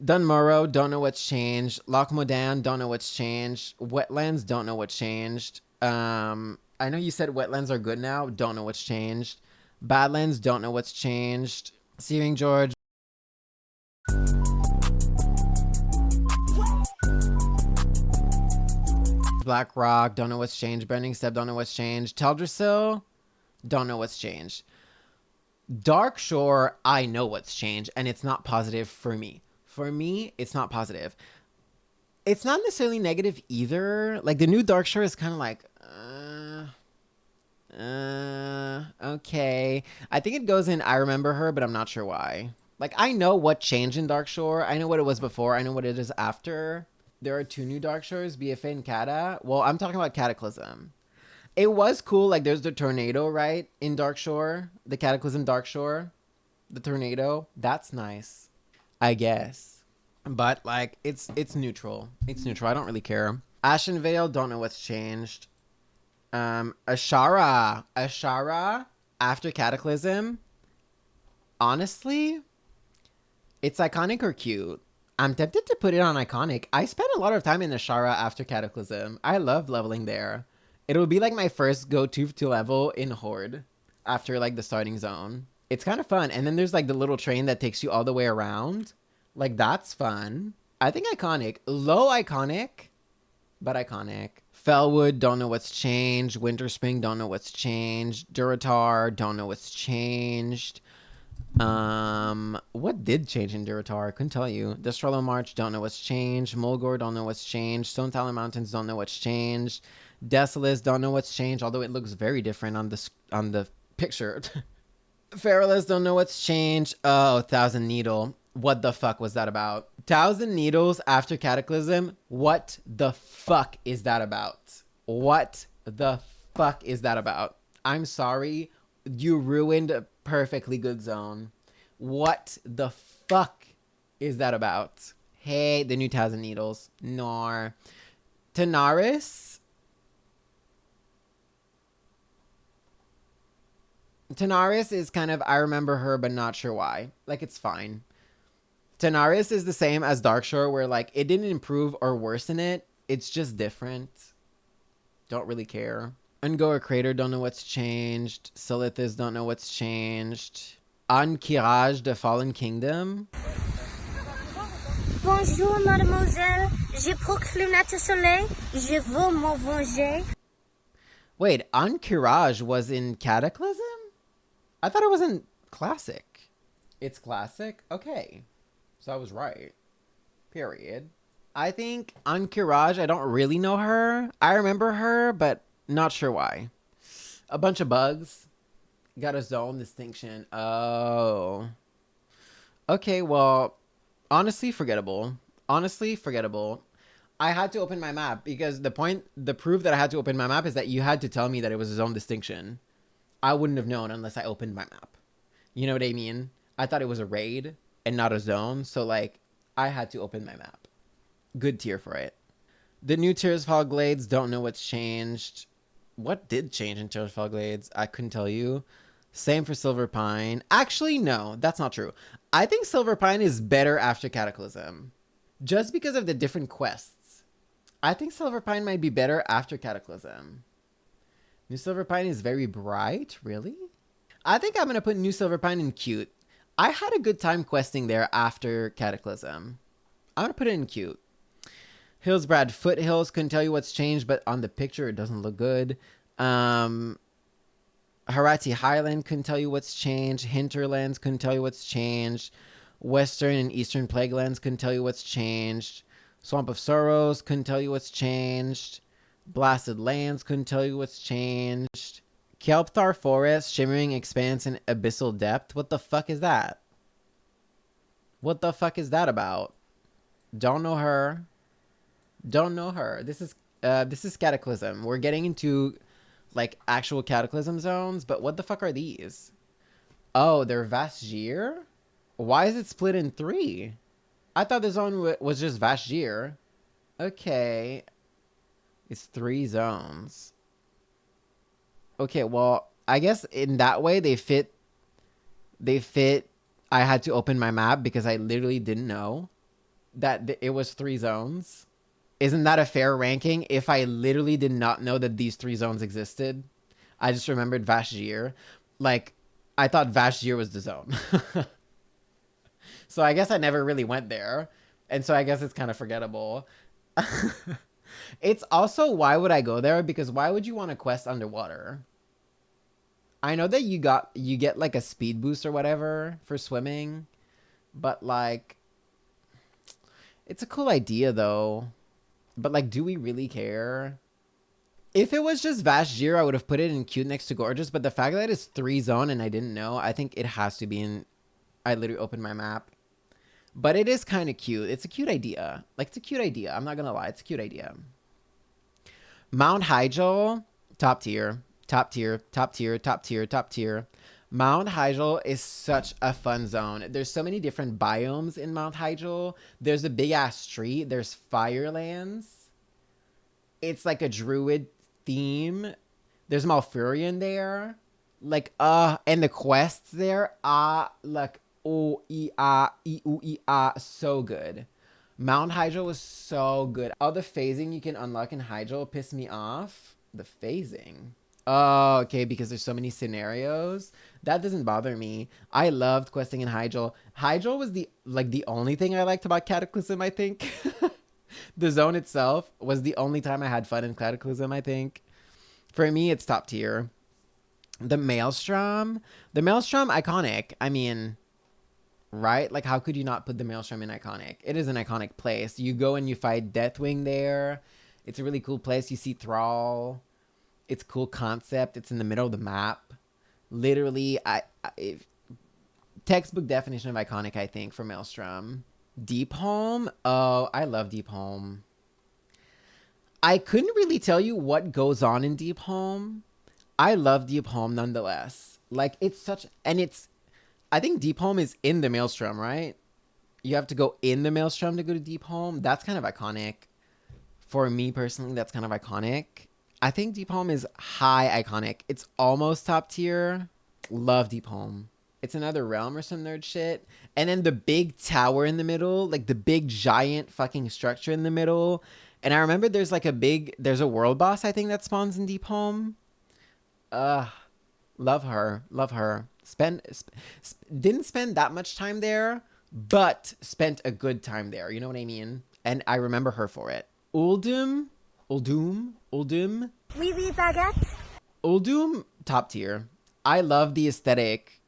Dunmorrow, don't know what's changed. Loch Modan, don't know what's changed. Wetlands, don't know what changed. I know you said wetlands are good now. Don't know what's changed. Badlands, don't know what's changed. Searing George. Black Rock, don't know what's changed. Burning Step, don't know what's changed. Teldrassil, don't know what's changed. Dark Shore, I know what's changed, and it's not positive for me. For me, it's not positive. It's not necessarily negative either. Like, the new Dark Shore is kind of like, okay. I think it goes in I remember her, but I'm not sure why. Like, I know what changed in Dark Shore. I know what it was before. I know what it is after. There are two new Dark Shores, BFA and Cata. Well, I'm talking about Cataclysm. It was cool. Like, there's the tornado, right? In Dark Shore. The Cataclysm Dark Shore. The tornado. That's nice, I guess. But, like, it's neutral. It's neutral. I don't really care. Ashenvale, don't know what's changed. Ashara after Cataclysm. Honestly, it's iconic or cute. I'm tempted to put it on iconic. I spent a lot of time in Ashara after Cataclysm. I love leveling there. It'll be like my first go-to to level in Horde after like the starting zone. It's kind of fun. And then there's like the little train that takes you all the way around. Like, that's fun. I think iconic. Low iconic, but iconic. Fellwood, don't know what's changed. Winterspring, don't know what's changed. Durotar, don't know what's changed. What did change in Durotar? I couldn't tell you. Destrello March, don't know what's changed. Mulgore, don't know what's changed. Stone Talon Mountains, don't know what's changed. Desolus, don't know what's changed, although it looks very different on the picture. Feralus, don't know what's changed. Oh, Thousand Needle. What the fuck was that about? Thousand Needles after Cataclysm. What the fuck is that about? What the fuck is that about? I'm sorry. You ruined a perfectly good zone. What the fuck is that about? Hey, the new Thousand Needles. Nor. Tanaris. Tanaris is kind of, I remember her, but not sure why. Like, it's fine. Tanaris is the same as Darkshore, where, like, it didn't improve or worsen it. It's just different. Don't really care. Ungoer Crater, don't know what's changed. Silithus, don't know what's changed. Ankiraj, the Fallen Kingdom. Bonjour, mademoiselle. Je proclame le soleil. Je veux m'en venger. Wait, Ankiraj was in Cataclysm? I thought it was in Classic. It's Classic? Okay. So I was right. Period. I think Ankiraj, I don't really know her. I remember her, but not sure why. A bunch of bugs. Got a zone distinction. Oh. Okay, well, honestly, forgettable. Honestly, forgettable. I had to open my map because the proof that I had to open my map is that you had to tell me that it was a zone distinction. I wouldn't have known unless I opened my map. You know what I mean? I thought it was a raid and not a zone. So, like, I had to open my map. Good tier for it. The new Tearsfall Glades, don't know what's changed. What did change in Tearsfall Glades? I couldn't tell you. Same for Silver Pine. Actually, no, that's not true. I think Silver Pine is better after Cataclysm. Just because of the different quests. I think Silver Pine might be better after Cataclysm. New Silver Pine is very bright, really? I think I'm going to put New Silver Pine in cute. I had a good time questing there after Cataclysm. I'm going to put it in cute. Hillsbrad Foothills, couldn't tell you what's changed, but on the picture it doesn't look good. Harati Highland, couldn't tell you what's changed. Hinterlands, couldn't tell you what's changed. Western and Eastern Plaguelands, couldn't tell you what's changed. Swamp of Sorrows, couldn't tell you what's changed. Blasted Lands, couldn't tell you what's changed. Kelpthar Forest, Shimmering Expanse, and Abyssal Depth. What the fuck is that? What the fuck is that about? Don't know her. Don't know her. This is Cataclysm. We're getting into like actual Cataclysm zones, but what the fuck are these? Oh, they're Vashj'ir? Why is it split in 3? I thought the zone was just Vashj'ir. Okay. It's 3 zones. Okay, well, I guess in that way they fit. I had to open my map because I literally didn't know that it was 3 zones. Isn't that a fair ranking if I literally did not know that these 3 zones existed? I just remembered Vashj'ir. Like, I thought Vashj'ir was the zone. So I guess I never really went there. And so I guess it's kind of forgettable. It's also, why would I go there? Because why would you want to quest underwater? I know that you get like a speed boost or whatever for swimming. But like, it's a cool idea though. But like, do we really care? If it was just Vashj'ir, I would have put it in cute next to gorgeous. But the fact that it's 3 zone and I didn't know, I think it has to be in. I literally opened my map. But it is kind of cute. It's a cute idea. Like, it's a cute idea. I'm not going to lie. It's a cute idea. Mount Hyjal, top tier. Top tier. Top tier. Top tier. Top tier. Mount Hyjal is such a fun zone. There's so many different biomes in Mount Hyjal. There's a big-ass street. There's Firelands. It's like a druid theme. There's Malfurion there. Like, and the quests there are, like, so good. Mount Hyjal was so good. All the phasing you can unlock in Hyjal pissed me off. The phasing. Oh, okay, because there's so many scenarios. That doesn't bother me. I loved questing in Hyjal. Hyjal was the only thing I liked about Cataclysm, I think. The zone itself was the only time I had fun in Cataclysm, I think. For me, it's top tier. The Maelstrom, iconic. I mean, right? Like, how could you not put the Maelstrom in iconic? It is an iconic place. You go and you fight Deathwing there. It's a really cool place. You see Thrall. It's a cool concept. It's in the middle of the map. Literally, textbook definition of iconic, I think, for Maelstrom. Deepholm. Oh, I love Deepholm. I couldn't really tell you what goes on in Deepholm. I love Deepholm nonetheless. Like, it's such... And it's... I think Deepholm is in the Maelstrom, right? You have to go in the Maelstrom to go to Deepholm. That's kind of iconic. For me, personally, that's kind of iconic. I think Deepholm is high iconic. It's almost top tier. Love Deepholm. It's another realm or some nerd shit. And then the big tower in the middle. Like, the big giant fucking structure in the middle. And I remember there's like there's a world boss, I think, that spawns in Deepholm. Love her. Love her. Didn't spend that much time there, but spent a good time there. You know what I mean? And I remember her for it. Uldum. Oui, oui, baguette. Uldum, top tier. I love the aesthetic.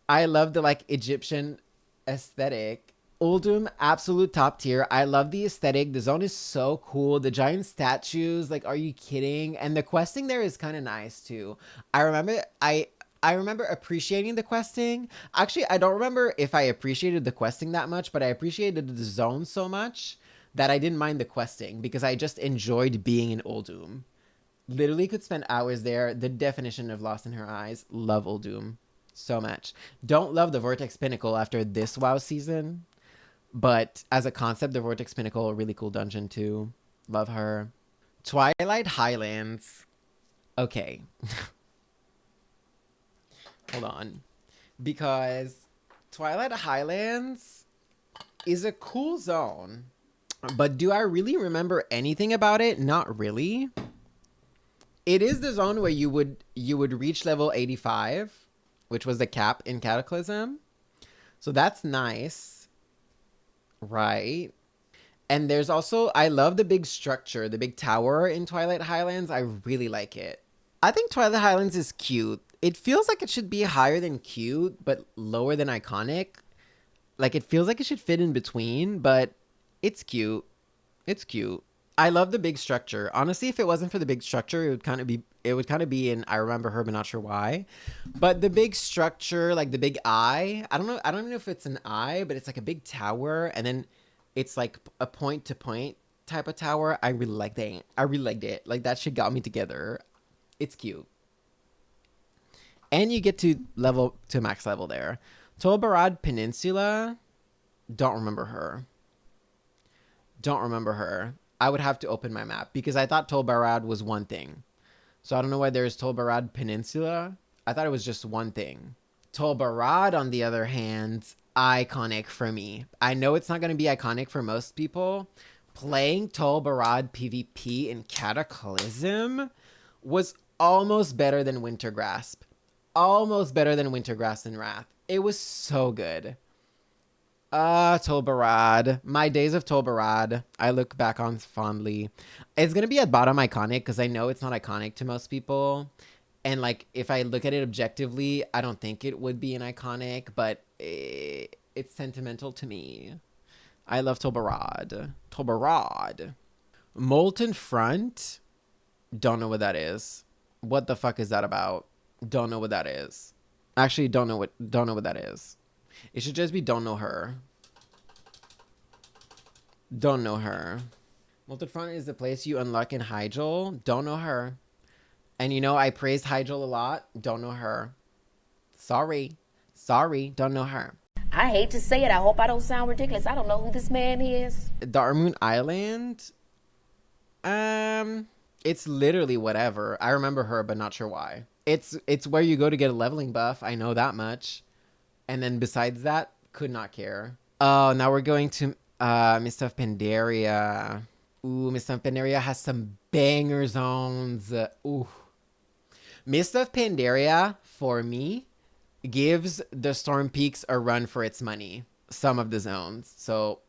I love the like Egyptian aesthetic. Uldum, absolute top tier. I love the aesthetic. The zone is so cool. The giant statues, like, are you kidding? And the questing there is kind of nice too. I remember appreciating the questing. Actually, I don't remember if I appreciated the questing that much, but I appreciated the zone so much that I didn't mind the questing because I just enjoyed being in Uldum. Literally could spend hours there. The definition of Lost in Her Eyes. Love Uldum so much. Don't love the Vortex Pinnacle after this WoW season. But as a concept, the Vortex Pinnacle, a really cool dungeon too. Love her. Twilight Highlands. Okay. Hold on. Because Twilight Highlands is a cool zone. But do I really remember anything about it? Not really. It is the zone where you would reach level 85, which was the cap in Cataclysm. So that's nice. Right. And there's also, I love the big structure, the big tower in Twilight Highlands. I really like it. I think Twilight Highlands is cute. It feels like it should be higher than cute, but lower than iconic. Like, it feels like it should fit in between, but it's cute. It's cute. I love the big structure. Honestly, if it wasn't for the big structure, it would kind of be in I Remember Her, but not sure why. But the big structure, like the big eye, I don't know even know if it's an eye, but it's like a big tower, and then it's like a point to point type of tower. I really like that. I really liked it. Like, that shit got me together. It's cute. And you get to max level there. Tol Barad Peninsula, don't remember her. Don't remember her. I would have to open my map because I thought Tol Barad was one thing. So I don't know why there's Tol Barad Peninsula. I thought it was just one thing. Tol Barad, on the other hand, iconic for me. I know it's not going to be iconic for most people. Playing Tol Barad PvP in Cataclysm was almost better than Wintergrasp. Almost better than Wintergrasp and Wrath. It was so good. Tol Barad. My days of Tol Barad. I look back on fondly. It's going to be at bottom iconic because I know it's not iconic to most people. And like, if I look at it objectively, I don't think it would be an iconic, but it's sentimental to me. I love Tol Barad. Tol Barad. Molten Front. Don't know what that is. What the fuck is that about? Don't know what that is. Actually, don't know what that is. It should just be don't know her. Don't know her. Molten Front is the place you unlock in Hyjal. Don't know her. And you know, I praised Hyjal a lot. Don't know her. Sorry. Sorry. Don't know her. I hate to say it. I hope I don't sound ridiculous. I don't know who this man is. Darmoon Island. It's literally whatever. I remember her, but not sure why. It's where you go to get a leveling buff. I know that much. And then besides that, could not care. Oh, now we're going to Mist of Pandaria. Ooh, Mist of Pandaria has some banger zones. Ooh. Mist of Pandaria, for me, gives the Storm Peaks a run for its money. Some of the zones. So,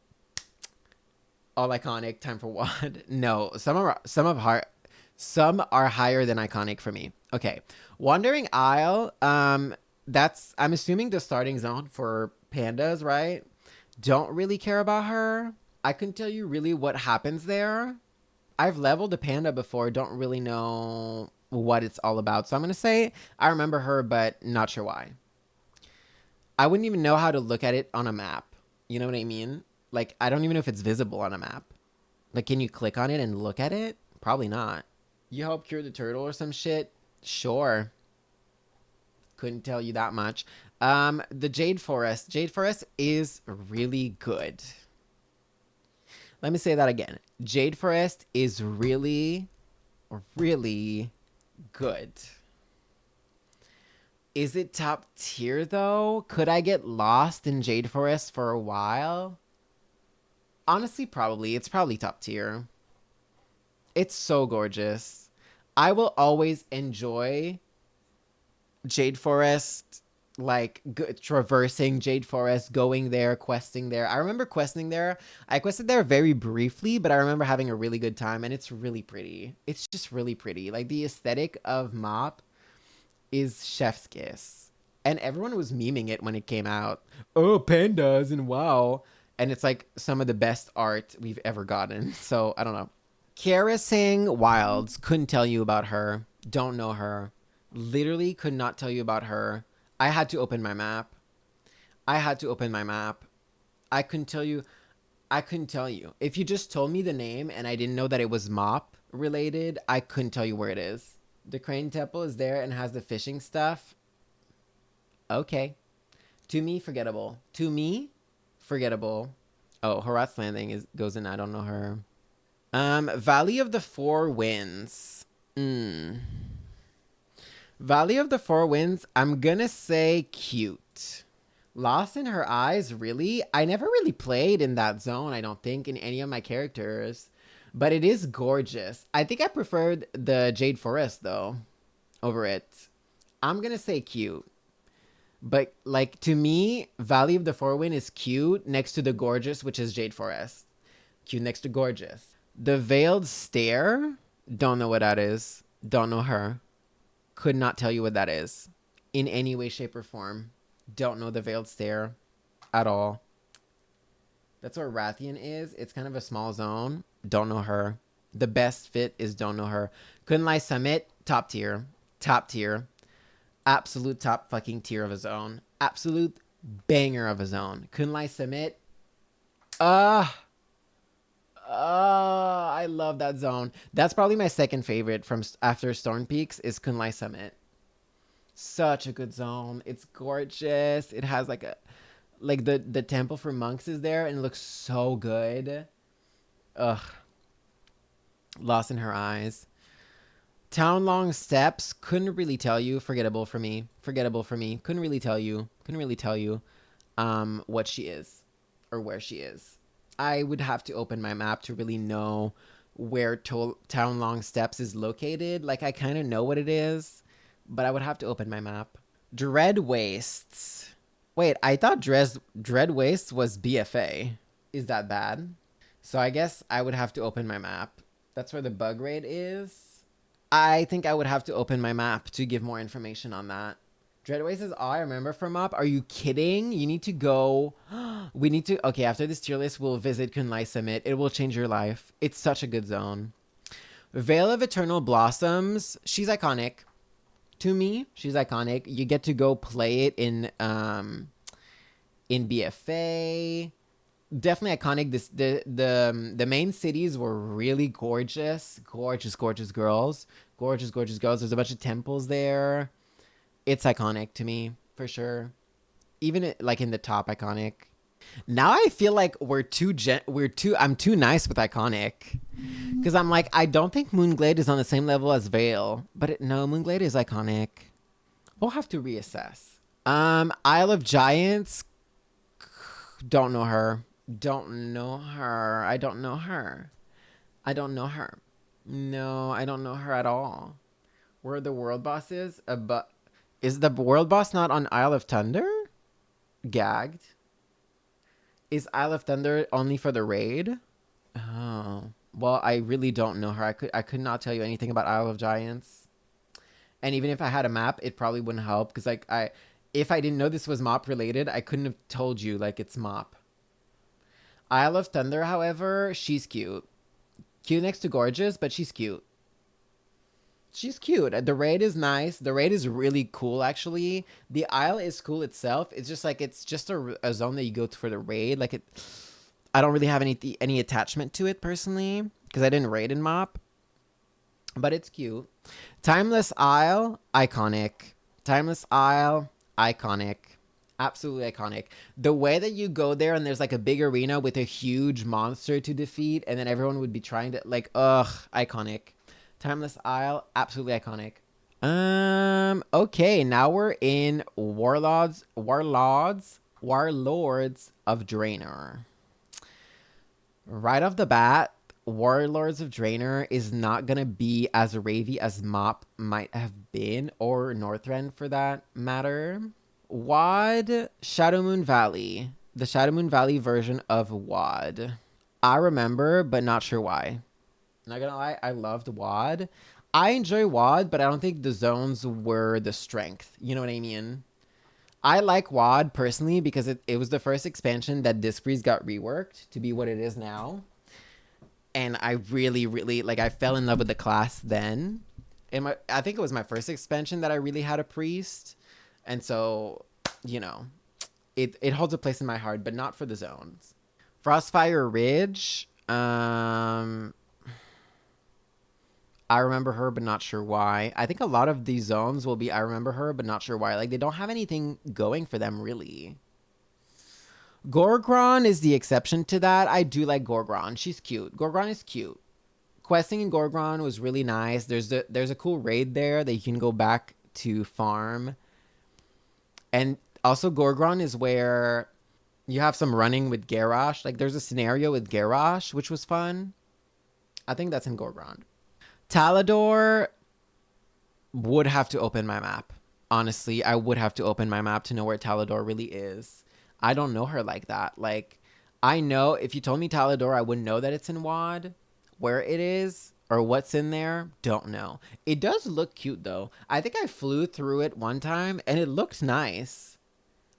all iconic, time for what? No, some are higher than iconic for me. Okay. Wandering Isle, I'm assuming the starting zone for pandas, right? Don't really care about her. I couldn't tell you really what happens there. I've leveled a panda before. Don't really know what it's all about. So I'm going to say I remember her, but not sure why. I wouldn't even know how to look at it on a map. You know what I mean? Like, I don't even know if it's visible on a map. Like, can you click on it and look at it? Probably not. You help cure the turtle or some shit? Sure. Couldn't tell you that much. The Jade Forest. Jade Forest is really good. Let me say that again. Jade Forest is really, really good. Is it top tier though? Could I get lost in Jade Forest for a while? Honestly, probably. It's probably top tier. It's so gorgeous. I will always enjoy Jade Forest, like traversing Jade Forest, going there, questing there. I remember questing there. I quested there very briefly, but I remember having a really good time, and it's really pretty. It's just really pretty. Like, the aesthetic of MOP is Chef's Kiss. And everyone was memeing it when it came out. Oh, pandas and wow. And it's like some of the best art we've ever gotten. So I don't know. Kiara Singh Wilds. Couldn't tell you about her. Don't know her. Literally could not tell you about her. I had to open my map. I couldn't tell you. If you just told me the name and I didn't know that it was MOP related, I couldn't tell you where it is. The Crane Temple is there and has the fishing stuff. Okay. To me, forgettable. Oh, Horat's Landing goes in. I don't know her. Valley of the Four Winds. Valley of the Four Winds, I'm gonna say cute. Lost in Her Eyes, really? I never really played in that zone, I don't think, in any of my characters. But it is gorgeous. I think I preferred the Jade Forest, though, over it. I'm gonna say cute. But, like, to me, Valley of the Four Winds is cute next to the Gorgeous, which is Jade Forest. Cute next to Gorgeous. The Veiled Stare? Don't know what that is. Don't know her. Could not tell you what that is. In any way, shape, or form. Don't know the Veiled Stare at all. That's where Rathian is. It's kind of a small zone. Don't know her. The Best Fit is don't know her. Kunlai Summit, top tier. Absolute top fucking tier of a zone. Absolute banger of a zone. Kunlai Summit. I love that zone. That's probably my second favorite from after Storm Peaks is Kunlai Summit. Such a good zone. It's gorgeous. It has like the temple for monks is there and it looks so good. Ugh. Lost in Her Eyes. Town Long Steps. Couldn't really tell you. Forgettable for me. Couldn't really tell you what she is or where she is. I would have to open my map to really know where Town Long Steps is located. Like, I kind of know what it is, but I would have to open my map. Dread Wastes. Wait, I thought Dread Wastes was BFA. Is that bad? So I guess I would have to open my map. That's where the bug raid is. I think I would have to open my map to give more information on that. Dreadways is all I remember from up. Are you kidding? You need to go. We need to. Okay, after this tier list, we'll visit Kunlai Summit. It will change your life. It's such a good zone. Veil of Eternal Blossoms. She's iconic. To me, she's iconic. You get to go play it in BFA. Definitely iconic. The main cities were really gorgeous. Gorgeous girls. Gorgeous girls. There's a bunch of temples there. It's iconic to me, for sure. Even like in the top iconic. Now I feel like I'm too nice with iconic. Because I'm like, I don't think Moonglade is on the same level as Veil. But no, Moonglade is iconic. We'll have to reassess. Isle of Giants. Don't know her. I don't know her. No, I don't know her at all. Where the world boss is? Is the world boss not on Isle of Thunder? Gagged. Is Isle of Thunder only for the raid? Oh. Well, I really don't know her. I could not tell you anything about Isle of Giants. And even if I had a map, it probably wouldn't help. Because if I didn't know this was MOP related, I couldn't have told you like it's MOP. Isle of Thunder, however, she's cute. Cute next to gorgeous, but she's cute. She's cute. The raid is nice. The raid is really cool, actually. The Isle is cool itself. It's just like, it's just a zone that you go to for the raid. Like, I don't really have any attachment to it, personally, because I didn't raid in MOP. But it's cute. Timeless Isle, iconic. Timeless Isle, iconic. Absolutely iconic. The way that you go there and there's like a big arena with a huge monster to defeat, and then everyone would be trying to, like, iconic. Timeless Isle, absolutely iconic. Okay, now we're in Warlords of Draenor. Right off the bat, Warlords of Draenor is not gonna be as ravey as MOP might have been, or Northrend for that matter. WOD Shadowmoon Valley. The Shadowmoon Valley version of WOD. I remember, but not sure why. Not gonna lie, I loved WOD. I enjoy WOD, but I don't think the zones were the strength. You know what I mean? I like WOD personally because it was the first expansion that Disc Freeze got reworked to be what it is now. And I really, really, like, I fell in love with the class then. I think it was my first expansion that I really had a priest. And so, you know, it holds a place in my heart, but not for the zones. Frostfire Ridge. I remember her, but not sure why. I think a lot of these zones will be I remember her, but not sure why. Like, they don't have anything going for them, really. Gorgron is the exception to that. I do like Gorgron. She's cute. Gorgron is cute. Questing in Gorgron was really nice. There's a cool raid there that you can go back to farm. And also Gorgron is where you have some running with Garrosh. Like, there's a scenario with Garrosh, which was fun. I think that's in Gorgron. Talador would have to open my map. Honestly, I would have to open my map to know where Talador really is. I don't know her like that. Like, I know if you told me Talador, I wouldn't know that it's in WOD. Where it is or what's in there, don't know. It does look cute, though. I think I flew through it one time, and it looked nice.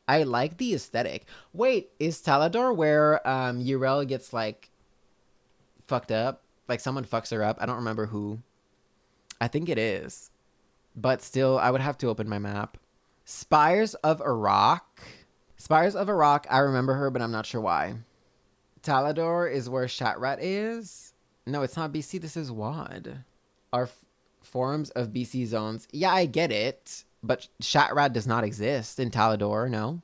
I like the aesthetic. Wait, is Talador where Yrel gets, like, fucked up? Like, someone fucks her up. I don't remember who. I think it is. But still, I would have to open my map. Spires of Iraq. Spires of Iraq, I remember her, but I'm not sure why. Talador is where Shatrat is. No, it's not BC. This is WOD. Our forums of BC zones. Yeah, I get it. But Shatrat does not exist in Talador, no.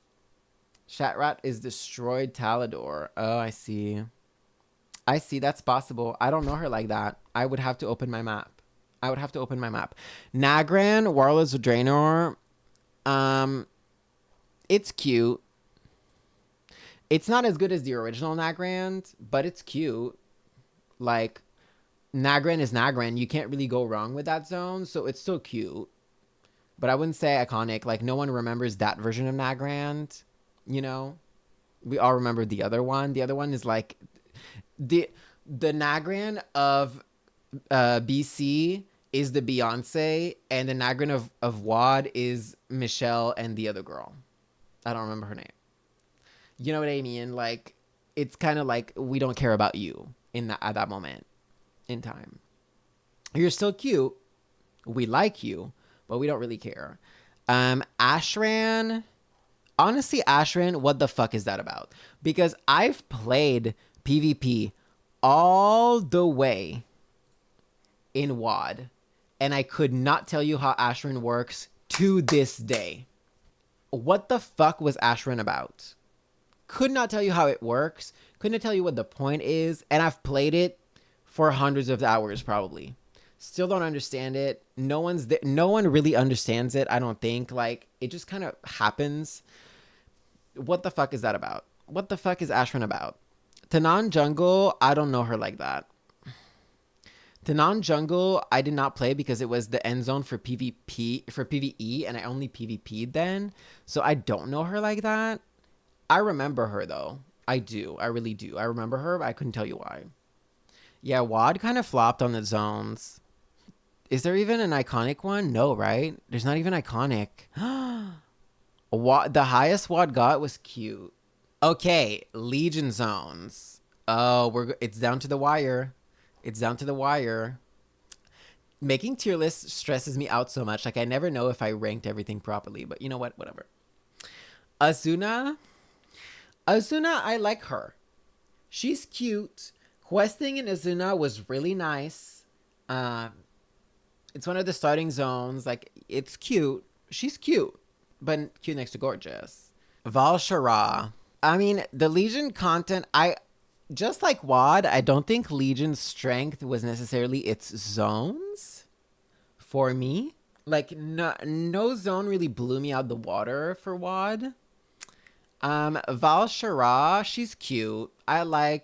Shatrat is destroyed Talador. Oh, I see. I see, that's possible. I don't know her like that. I would have to open my map. Nagran, Warlords of Draenor. It's cute. It's not as good as the original Nagran, but it's cute. Like, Nagran is Nagran. You can't really go wrong with that zone, so it's still cute. But I wouldn't say iconic. Like, no one remembers that version of Nagran, you know? We all remember the other one. The other one is like... The Nagran of BC is the Beyonce, and the Nagran of WOD is Michelle and the other girl. I don't remember her name. You know what I mean? Like, it's kind of like we don't care about you at that moment in time. You're still cute. We like you, but we don't really care. Ashran. Honestly, Ashran, what the fuck is that about? Because I've played PvP all the way in WOD, and I could not tell you how Ashran works to this day. What the fuck was Ashran about? Could not tell you how it works. Couldn't tell you what the point is, and I've played it for hundreds of hours probably. Still don't understand it. No one really understands it, I don't think. Like, it just kind of happens. What the fuck is that about? What the fuck is Ashran about? Tanan Jungle, I don't know her like that. Tanan Jungle, I did not play because it was the end zone for PvE, and I only PvP'd then. So I don't know her like that. I remember her, though. I do. I really do. I remember her, but I couldn't tell you why. Yeah, WOD kind of flopped on the zones. Is there even an iconic one? No, right? There's not even iconic. The highest WOD got was cute. Okay, Legion zones. Oh, it's down to the wire. It's down to the wire. Making tier lists stresses me out so much. Like, I never know if I ranked everything properly, but you know what? Whatever. Azuna, I like her. She's cute. Questing in Azuna was really nice. It's one of the starting zones. Like, it's cute. She's cute, but cute next to gorgeous. Val'Sharah. I mean, the Legion content, just like WOD, I don't think Legion's strength was necessarily its zones for me. Like, no zone really blew me out the water for WOD. Val'Sharah, she's cute. Val'Sharah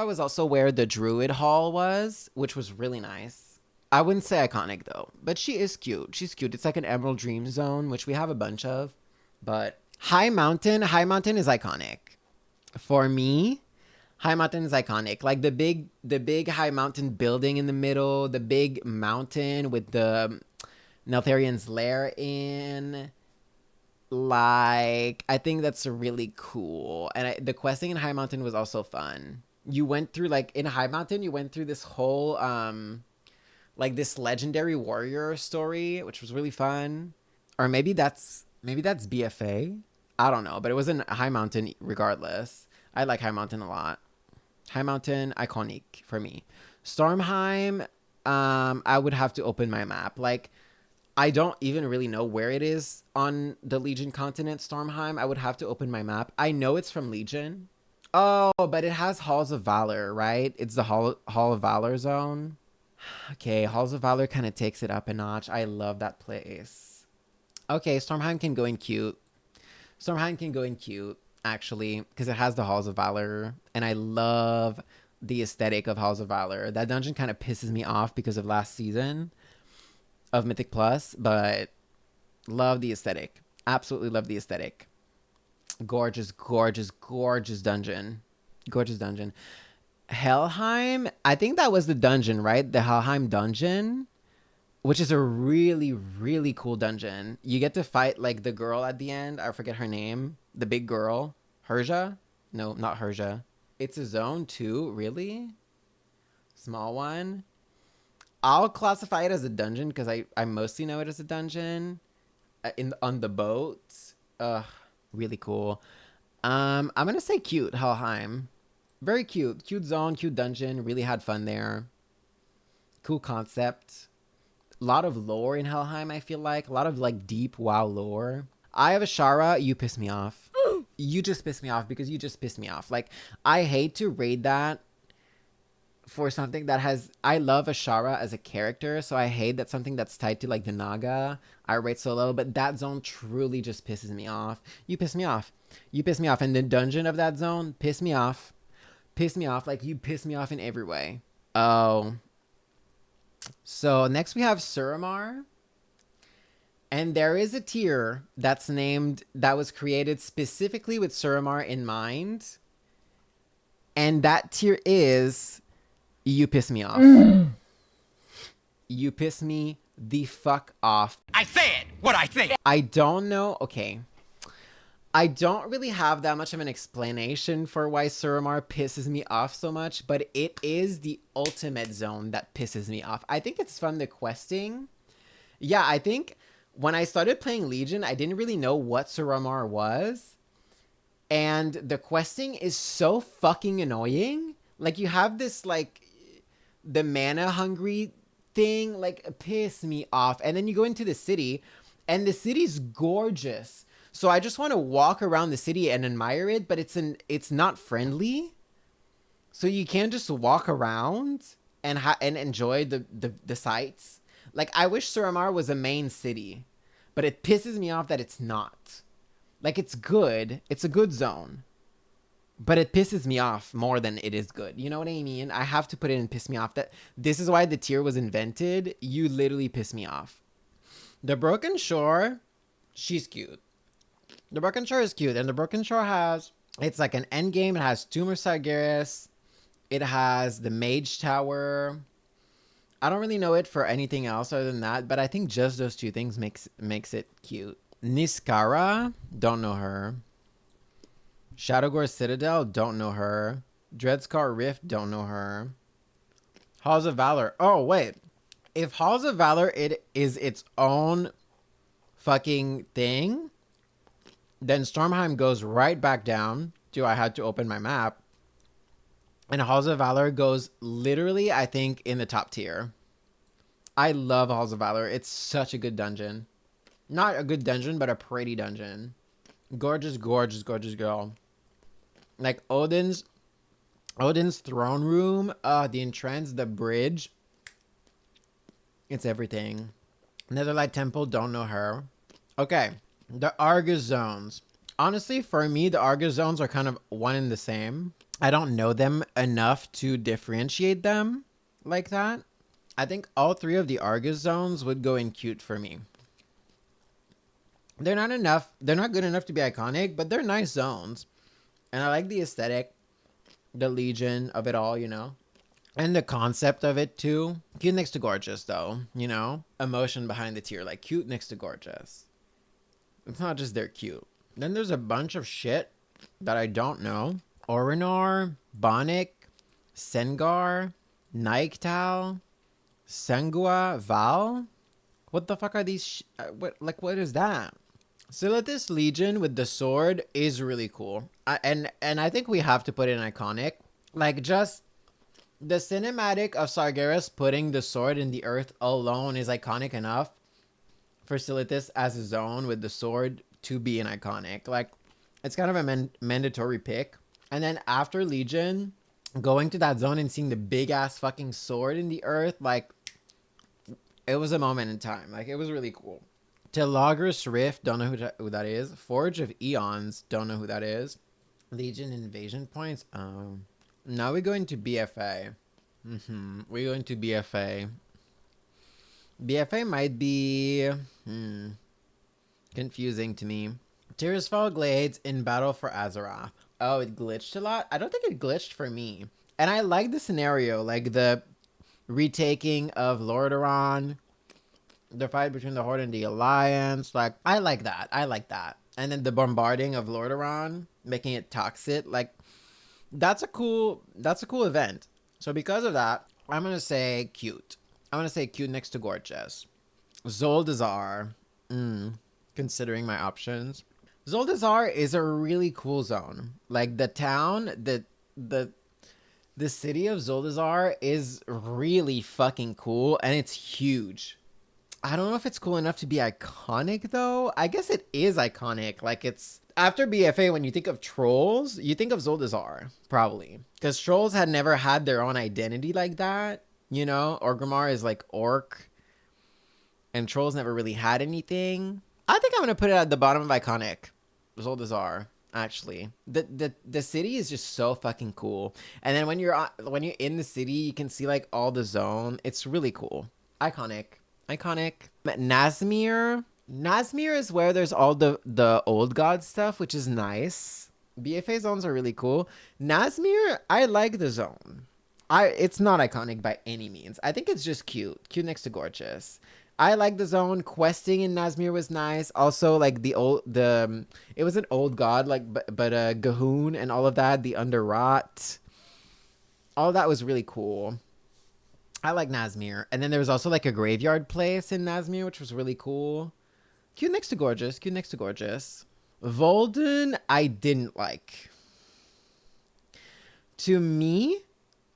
was also where the Druid Hall was, which was really nice. I wouldn't say iconic, though, but she is cute. She's cute. It's like an Emerald Dream zone, which we have a bunch of, but... High Mountain is iconic. For me, High Mountain is iconic. Like the big High Mountain building in the middle, the big mountain with the Neltharian's lair in. Like, I think that's really cool. And the questing in High Mountain was also fun. You went through, like, in High Mountain, you went through this whole, like, this legendary warrior story, which was really fun. Or maybe that's BFA. I don't know, but it was in High Mountain regardless. I like High Mountain a lot. High Mountain, iconic for me. Stormheim, I would have to open my map. Like, I don't even really know where it is on the Legion continent, Stormheim. I would have to open my map. I know it's from Legion. Oh, but it has Halls of Valor, right? It's the Hall of Valor zone. Okay, Halls of Valor kind of takes it up a notch. I love that place. Okay, Stormheim can go in cute. Stormheim can go in cute, actually, because it has the Halls of Valor. And I love the aesthetic of Halls of Valor. That dungeon kind of pisses me off because of last season of Mythic Plus, but love the aesthetic. Absolutely love the aesthetic. Gorgeous, gorgeous, gorgeous dungeon. Gorgeous dungeon. Helheim, I think that was the dungeon, right? The Helheim dungeon, which is a really, really cool dungeon. You get to fight, like, the girl at the end. I forget her name. The big girl. Herja? No, not Herja. It's a zone too, really? Small one. I'll classify it as a dungeon because I mostly know it as a dungeon. On the boat. Ugh, really cool. I'm gonna say cute, Helheim. Very cute. Cute zone, cute dungeon. Really had fun there. Cool concept. A lot of lore in Helheim, I feel like. A lot of, like, deep WoW lore. I have a Shara. You piss me off. You just piss me off because you just piss me off. Like, I hate to raid that for something that has... I love Ashara as a character, so I hate that something that's tied to, like, the Naga, I rate so low, but that zone truly just pisses me off. You piss me off. You piss me off. And the dungeon of that zone, piss me off. Piss me off. Like, you piss me off in every way. Oh. So, next we have Suramar. And there is a tier that's named... that was created specifically with Suramar in mind. And that tier is... You piss me off. You piss me the fuck off. I said what I said. I don't know. Okay. I don't really have that much of an explanation for why Suramar pisses me off so much, but it is the ultimate zone that pisses me off. I think it's from the questing. Yeah, I think when I started playing Legion, I didn't really know what Suramar was. And the questing is so fucking annoying. Like, you have this, like... the mana hungry thing, like, piss me off. And then you go into the city and the city's gorgeous, so I just want to walk around the city and admire it, but it's not friendly, so you can't just walk around and enjoy the sights. Like, I wish Suramar was a main city, but it pisses me off that it's not. Like, it's good, it's a good zone, but it pisses me off more than it is good. You know what I mean? I have to put it in piss me off. That this is why the tier was invented. You literally piss me off. The Broken Shore, she's cute. The Broken Shore is cute. And the Broken Shore has... it's like an end game. It has Tumor Sargeras. It has the Mage Tower. I don't really know it for anything else other than that. But I think just those two things makes it cute. Niskara, don't know her. Shadowgore Citadel, don't know her. Dreadscar Rift, don't know her. Halls of Valor. Oh, wait. If Halls of Valor it is its own fucking thing, then Stormheim goes right back down to I had to open my map. And Halls of Valor goes literally, I think, in the top tier. I love Halls of Valor. It's such a good dungeon. Not a good dungeon, but a pretty dungeon. Gorgeous, gorgeous, gorgeous girl. Like, Odin's throne room, the entrance, the bridge. It's everything. Netherlight Temple, don't know her. Okay, the Argus Zones. Honestly, for me, the Argus Zones are kind of one and the same. I don't know them enough to differentiate them like that. I think all three of the Argus Zones would go in cute for me. They're not enough. They're not good enough to be iconic, but they're nice zones. And I like the aesthetic. the Legion of it all, you know? And the concept of it too. Cute next to gorgeous though, you know? Emotion behind the tier, like cute next to gorgeous. It's not just they're cute. Then there's a bunch of shit that I don't know. Orinar, Bonic, Sengar, Nighttal, Sengua, Val? What the fuck are these? What is that? Silithus Legion with the sword is really cool. And I think we have to put it in iconic. Like, just the cinematic of Sargeras putting the sword in the earth alone is iconic enough for Silithus as a zone with the sword to be an iconic. Like, it's kind of a mandatory pick. And then after Legion, going to that zone and seeing the big ass fucking sword in the earth, like, it was a moment in time. Like, it was really cool. Telagris Rift, don't know who that is. Forge of Eons, don't know who that is. Legion Invasion Points. Now we go into BFA. We go into BFA. BFA might be confusing to me. Tirisfal Glades in Battle for Azeroth. Oh, it glitched a lot? I don't think it glitched for me. And I like the scenario, like the retaking of Lordaeron, the fight between the Horde and the Alliance. Like, I like that. I like that. And then the bombarding of Lordaeron, making it toxic. Like, that's a cool event. So because of that, I'm gonna say cute. I'm gonna say cute next to gorgeous. Zoldazar. Considering my options. Zoldazar is a really cool zone. Like, the town, the city of Zoldazar is really fucking cool, and it's huge. I don't know if it's cool enough to be iconic, though. I guess it is iconic. Like, it's... After BFA, when you think of trolls, you think of Zoldazar, probably. Because trolls had never had their own identity like that, you know? Orgrimmar is, like, orc. And trolls never really had anything. I think I'm going to put it at the bottom of iconic. Zoldazar, actually. The city is just so fucking cool. And then when you're in the city, you can see, like, all the zone. It's really cool. Iconic. Nazmir is where there's all the old god stuff, which is nice. BFA zones are really cool. Nazmir, I like the zone. It's not iconic by any means. I think it's just cute next to gorgeous. I like the zone. Questing in Nazmir was nice. Also, like, it was an old god, like, but Gahoon and all of that, the Underrot, all of that was really cool. I like Nazmir. And then there was also, like, a graveyard place in Nazmir, which was really cool. Cute next to gorgeous. Vol'dun, I didn't like. To me,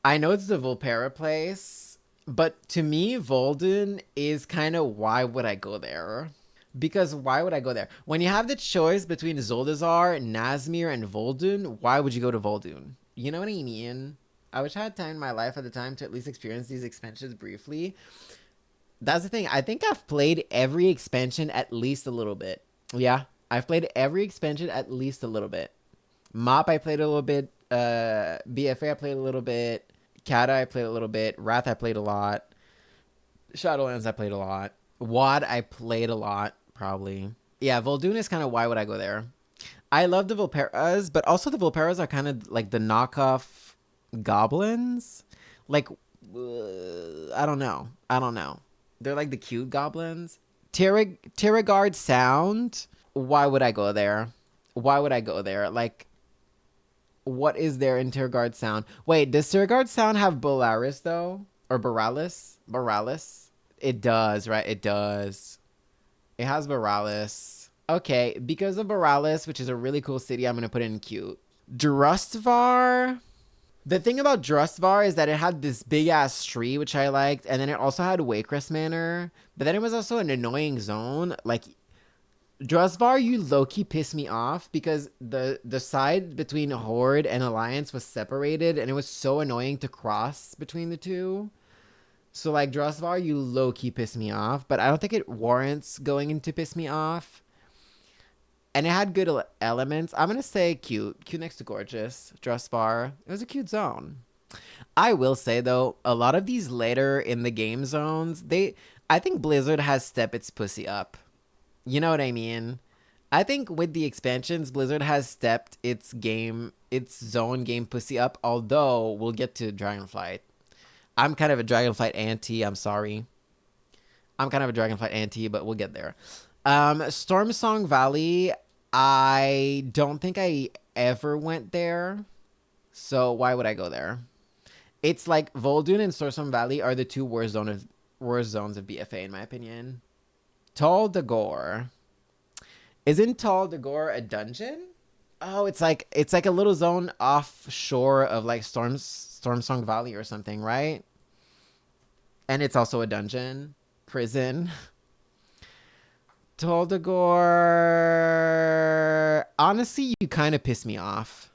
I know it's the Volpera place, but to me, Vol'dun is kind of why would I go there? Because why would I go there? When you have the choice between Zoldazar, Nazmir, and Vol'dun, why would you go to Vol'dun? You know what I mean? I wish I had time in my life at the time to at least experience these expansions briefly. That's the thing. I think I've played every expansion at least a little bit. Yeah, I've played every expansion at least a little bit. MOP, I played a little bit. BFA, I played a little bit. Cata, I played a little bit. Wrath, I played a lot. Shadowlands, I played a lot. WOD, I played a lot, probably. Yeah, Vol'dun is kind of why would I go there. I love the Volperas, but also the Volperas are kind of like the knockoff goblins. Like, I don't know. They're like the cute goblins. Terragard Sound. Why would I go there? Like, what is there in Terragard Sound? Wait, does Terragard Sound have Bolaris, though? Or Boralis? It does, right? It does. It has Boralis. Okay, because of Boralis, which is a really cool city, I'm going to put it in cute. Drustvar. The thing about Drustvar is that it had this big-ass tree, which I liked, and then it also had Waycrest Manor, but then it was also an annoying zone. Like, Drustvar, you low-key piss me off, because the side between Horde and Alliance was separated, and it was so annoying to cross between the two. So, like, Drustvar, you low-key piss me off, but I don't think it warrants going into piss me off. And it had good elements. I'm going to say cute. Cute next to gorgeous. Drustvar. It was a cute zone. I will say, though, a lot of these later in the game zones, I think Blizzard has stepped its pussy up. You know what I mean? I think with the expansions, Blizzard has stepped its zone game pussy up, although we'll get to Dragonflight. I'm kind of a Dragonflight anti, I'm sorry. I'm kind of a Dragonflight anti, but we'll get there. Storm Song Valley, I don't think I ever went there. So why would I go there? It's like Vol'dun and Storm Song Valley are the two worst zones of BFA in my opinion. Tal Dagor. Isn't Tal Dagor a dungeon? Oh, it's like a little zone offshore of like Storm Song Valley or something, right? And it's also a dungeon. Prison. Tal Dagor. Honestly, you kind of pissed me off.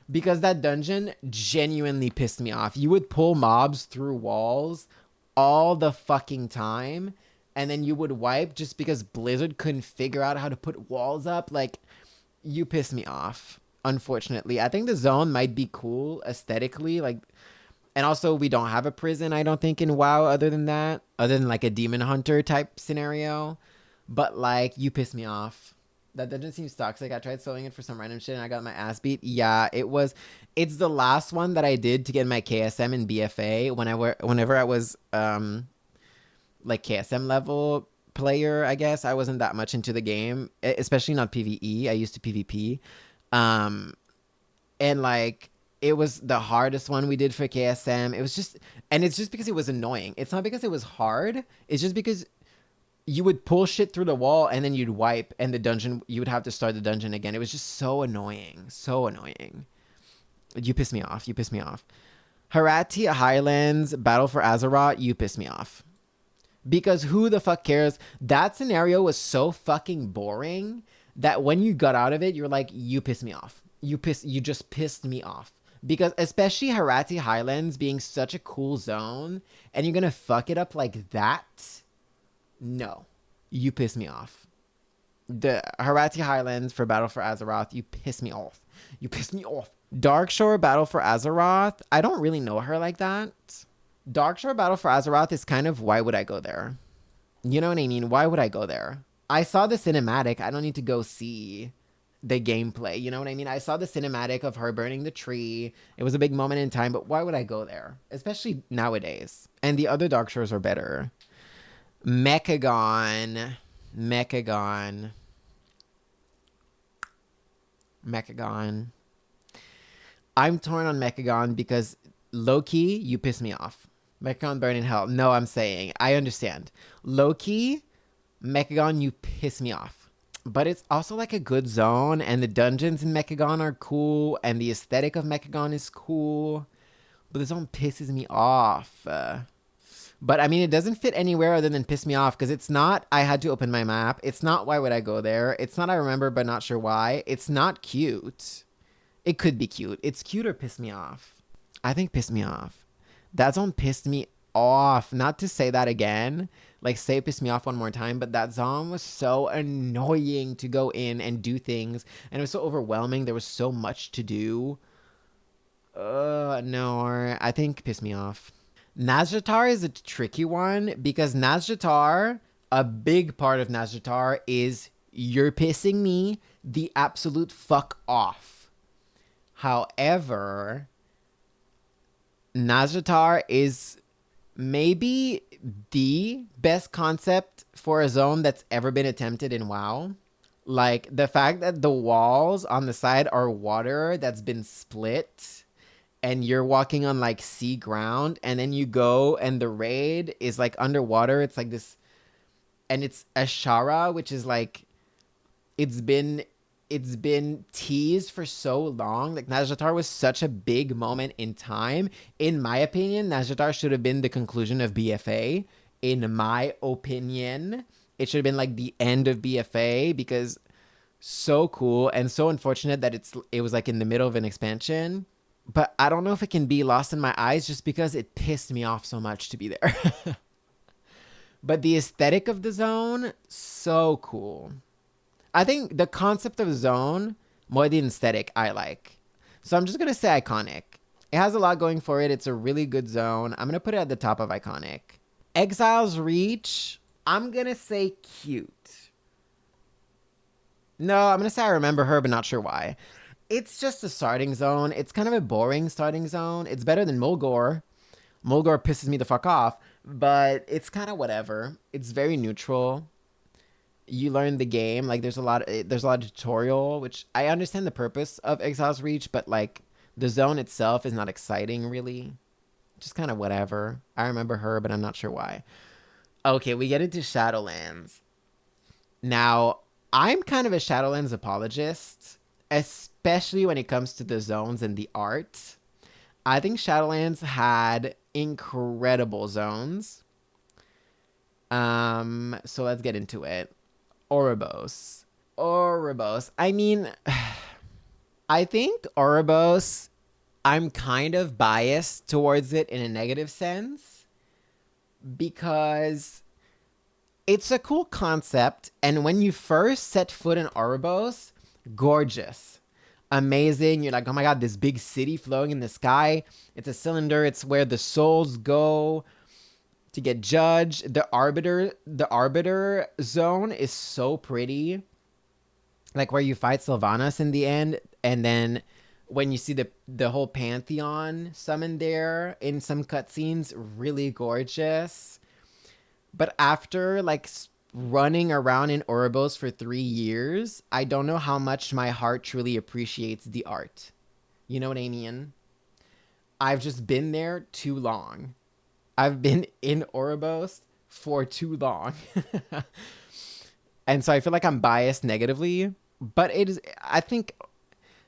Because that dungeon genuinely pissed me off. You would pull mobs through walls all the fucking time. And then you would wipe just because Blizzard couldn't figure out how to put walls up. Like, you pissed me off, unfortunately. I think the zone might be cool aesthetically. Like, and also we don't have a prison, I don't think, in WoW other than that. Other than like a demon hunter type scenario. But like, you pissed me off. That dungeon seems toxic. I tried soloing it for some random shit and I got my ass beat. Yeah, it's the last one that I did to get my KSM in BFA whenever I was like KSM level player, I guess. I wasn't that much into the game, especially not PvE. I used to PvP. And like, it was the hardest one we did for KSM. It was just, and it's just because it was annoying. It's not because it was hard. It's just because you would pull shit through the wall and then you'd wipe and the dungeon, you would have to start the dungeon again. It was just so annoying. So annoying. You pissed me off. You pissed me off. Harati Highlands, Battle for Azeroth, you pissed me off. Because who the fuck cares? That scenario was so fucking boring that when you got out of it, you're like, you pissed me off. You just pissed me off. Because especially Harati Highlands being such a cool zone and you're gonna fuck it up like that. No, you piss me off. The Harati Highlands for Battle for Azeroth, you piss me off. You piss me off. Darkshore Battle for Azeroth, I don't really know her like that. Darkshore Battle for Azeroth is kind of, why would I go there? You know what I mean? Why would I go there? I saw the cinematic. I don't need to go see the gameplay. You know what I mean? I saw the cinematic of her burning the tree. It was a big moment in time, but why would I go there? Especially nowadays. And the other Darkshores are better. Mechagon. I'm torn on Mechagon because low-key, you piss me off. Mechagon burn in hell. No, I'm saying. I understand. Low-key, Mechagon, you piss me off. But it's also like a good zone, and the dungeons in Mechagon are cool, and the aesthetic of Mechagon is cool. But the zone pisses me off. But I mean, it doesn't fit anywhere other than piss me off, because it's not I had to open my map. It's not why would I go there. It's not I remember but not sure why. It's not cute. It could be cute. It's cute or piss me off. I think piss me off. That zone pissed me off. Not to say that again. Like, say piss me off one more time. But that zone was so annoying to go in and do things. And it was so overwhelming. There was so much to do. No. I think piss me off. Nazjatar is a tricky one. Because Nazjatar, a big part of Nazjatar is you're pissing me the absolute fuck off. However, Nazjatar is maybe the best concept for a zone that's ever been attempted in WoW. Like, the fact that the walls on the side are water that's been split and you're walking on like sea ground, and then you go and the raid is like underwater. It's like this, and it's Ashara, which is like, it's been teased for so long. Like, Nazjatar was such a big moment in time. In my opinion, Nazjatar should have been the conclusion of BFA. In my opinion, it should have been like the end of BFA, because so cool and so unfortunate that it was like in the middle of an expansion. But I don't know if it can be lost in my eyes just because it pissed me off so much to be there. But the aesthetic of the zone, so cool. I think the concept of zone more than aesthetic I like. So I'm just going to say iconic. It has a lot going for it. It's a really good zone. I'm going to put it at the top of iconic. Exile's Reach, I'm going to say cute. No, I'm gonna say I remember her, but not sure why. It's just a starting zone. It's kind of a boring starting zone. It's better than Mulgore. Mulgore pisses me the fuck off, but it's kind of whatever. It's very neutral. You learn the game. Like there's a lot of tutorial, which I understand the purpose of Exile's Reach, but like the zone itself is not exciting really. Just kind of whatever. I remember her, but I'm not sure why. Okay, we get into Shadowlands. Now, I'm kind of a Shadowlands apologist, especially when it comes to the zones and the art. I think Shadowlands had incredible zones. So let's get into it. Oribos. I mean, I think Oribos, I'm kind of biased towards it in a negative sense because it's a cool concept. And when you first set foot in Oribos, gorgeous, amazing. You're like, oh my God, this big city flowing in the sky. It's a cylinder. It's where the souls go to get judged. The Arbiter zone is so pretty. Like where you fight Sylvanas in the end. And then when you see the whole Pantheon summoned there in some cutscenes, really gorgeous. But after like running around in Oribos for 3 years, I don't know how much my heart truly appreciates the art. You know what I mean? I've just been there too long. I've been in Oribos for too long. And so I feel like I'm biased negatively. But it is, I think,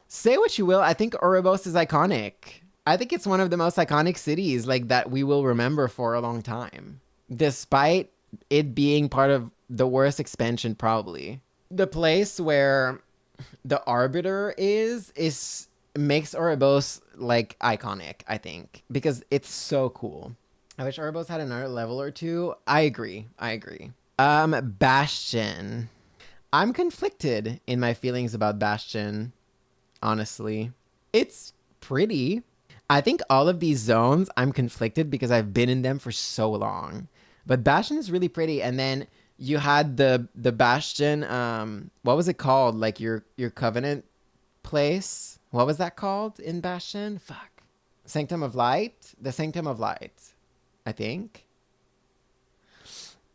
say what you will, I think Oribos is iconic. I think it's one of the most iconic cities like that we will remember for a long time. Despite it being part of the worst expansion, probably. The place where the Arbiter is makes Oribos like iconic, I think, because it's so cool. I wish Oribos had another level or two. I agree. Bastion. I'm conflicted in my feelings about Bastion, honestly. It's pretty. I think all of these zones, I'm conflicted because I've been in them for so long. But Bastion is really pretty. And then you had the Bastion, what was it called? Like your Covenant place? What was that called in Bastion? Fuck. Sanctum of Light? The Sanctum of Light, I think.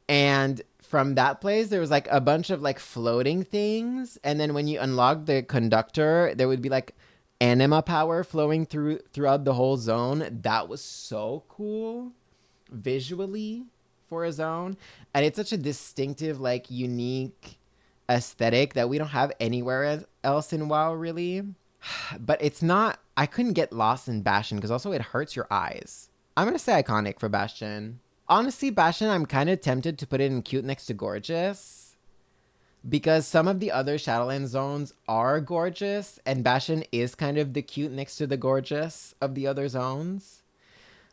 And from that place, there was like a bunch of like floating things. And then when you unlock the conductor, there would be like anima power flowing throughout the whole zone. That was so cool visually for a zone. And it's such a distinctive, like unique aesthetic that we don't have anywhere else in WoW really. But it's not, I couldn't get lost in Bastion because also it hurts your eyes. I'm going to say iconic for Bastion. Honestly, Bastion, I'm kind of tempted to put it in cute next to gorgeous because some of the other Shadowlands zones are gorgeous and Bastion is kind of the cute next to the gorgeous of the other zones.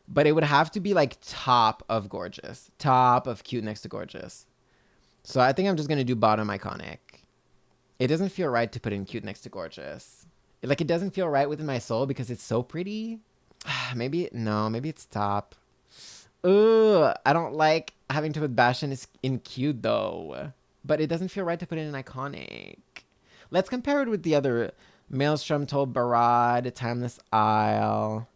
But it would have to be like top of gorgeous, top of cute next to gorgeous. So I think I'm just going to do bottom iconic. It doesn't feel right to put in cute next to gorgeous. Like it doesn't feel right within my soul because it's so pretty. Maybe it's top. Ugh, I don't like having to put Bastion in cute though. But it doesn't feel right to put it in iconic. Let's compare it with the other. Maelstrom, Tol Barad, Timeless Isle.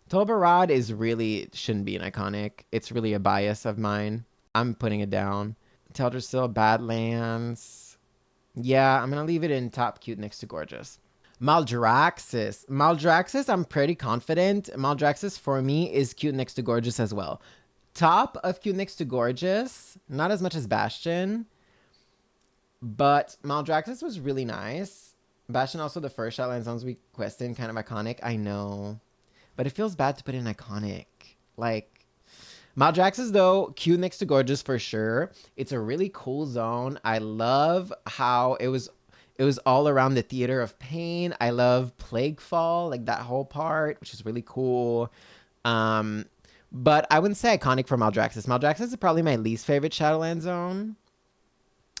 Tol Barad shouldn't be an iconic. It's really a bias of mine. I'm putting it down. Teldrassil, Badlands. Yeah, I'm going to leave it in top cute next to gorgeous. Maldraxxus, I'm pretty confident. Maldraxxus for me is cute next to gorgeous as well. Top of cute next to gorgeous, not as much as Bastion, but Maldraxxus was really nice. Bastion also the first Shadowlands Zones we quested, kind of iconic. I know, but it feels bad to put in iconic. Like Maldraxxus though, cute next to gorgeous for sure. It's a really cool zone. I love how it was all around the Theater of Pain. I love Plaguefall, like that whole part, which is really cool. But I wouldn't say iconic for Maldraxxus. Maldraxxus is probably my least favorite Shadowlands zone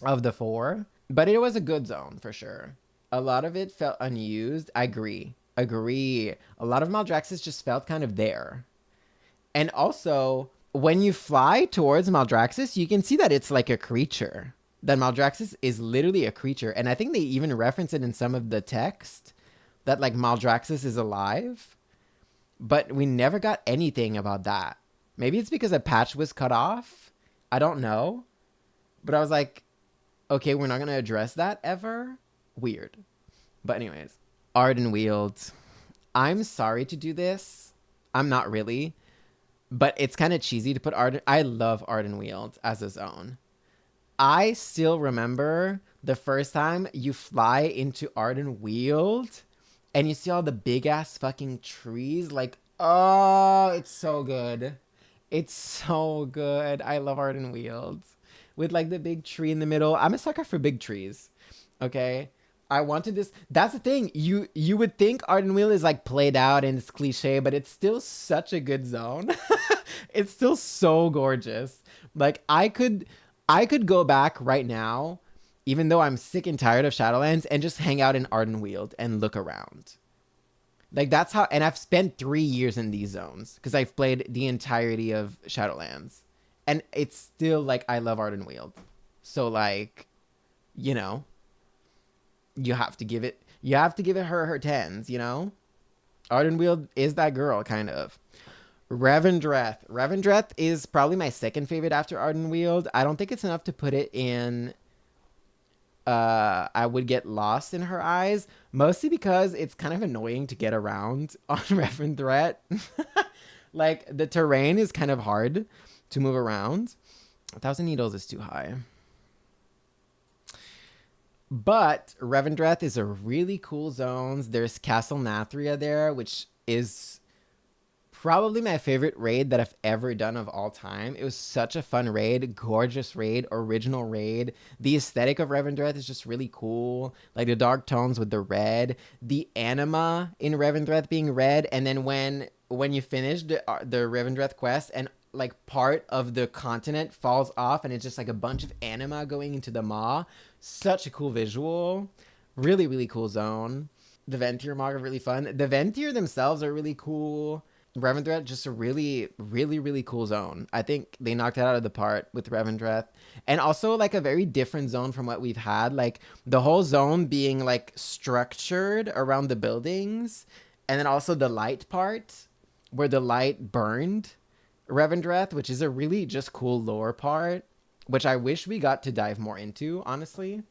of the 4. But it was a good zone for sure. A lot of it felt unused. I agree. A lot of Maldraxxus just felt kind of there. And also, when you fly towards Maldraxxus, you can see that it's like a creature. that Maldraxxus is literally a creature. And I think they even reference it in some of the text that like Maldraxxus is alive. But we never got anything about that. Maybe it's because a patch was cut off. I don't know. But I was like, okay, we're not going to address that ever? Weird. But anyways, Ardenweald. I'm sorry to do this. I'm not really. But it's kind of cheesy to put Arden. I love Ardenweald as a zone. I still remember the first time you fly into Ardenweald and you see all the big ass fucking trees. Like, oh, it's so good. It's so good. I love Ardenweald. With like the big tree in the middle. I'm a sucker for big trees. Okay. I wanted this. That's the thing. You would think Ardenweald is like played out and it's cliche, but it's still such a good zone. It's still so gorgeous. Like I could go back right now, even though I'm sick and tired of Shadowlands, and just hang out in Ardenweald and look around. Like that's how, and I've spent 3 years in these zones because I've played the entirety of Shadowlands, and it's still like I love Ardenweald. So like, you know, you have to give it her 10s, you know? Ardenweald is that girl, kind of. Revendreth. Revendreth is probably my second favorite after Ardenweald. I don't think it's enough to put it in I would get lost in her eyes, mostly because it's kind of annoying to get around on Revendreth. Like, the terrain is kind of hard to move around. 1,000 Needles is too high. But Revendreth is a really cool zone. There's Castle Nathria there, which is probably my favorite raid that I've ever done of all time. It was such a fun raid, gorgeous raid, original raid. The aesthetic of Revendreth is just really cool. Like the dark tones with the red, the anima in Revendreth being red, and then when you finish the Revendreth quest and like part of the continent falls off and it's just like a bunch of anima going into the maw. Such a cool visual. Really, really cool zone. The Ventir Mog are really fun. The Ventir themselves are really cool. Revendreth, just a really, really, really cool zone. I think they knocked it out of the park with Revendreth. And also like a very different zone from what we've had. Like the whole zone being like structured around the buildings. And then also the light part where the light burned Revendreth, which is a really just cool lore part, which I wish we got to dive more into, honestly.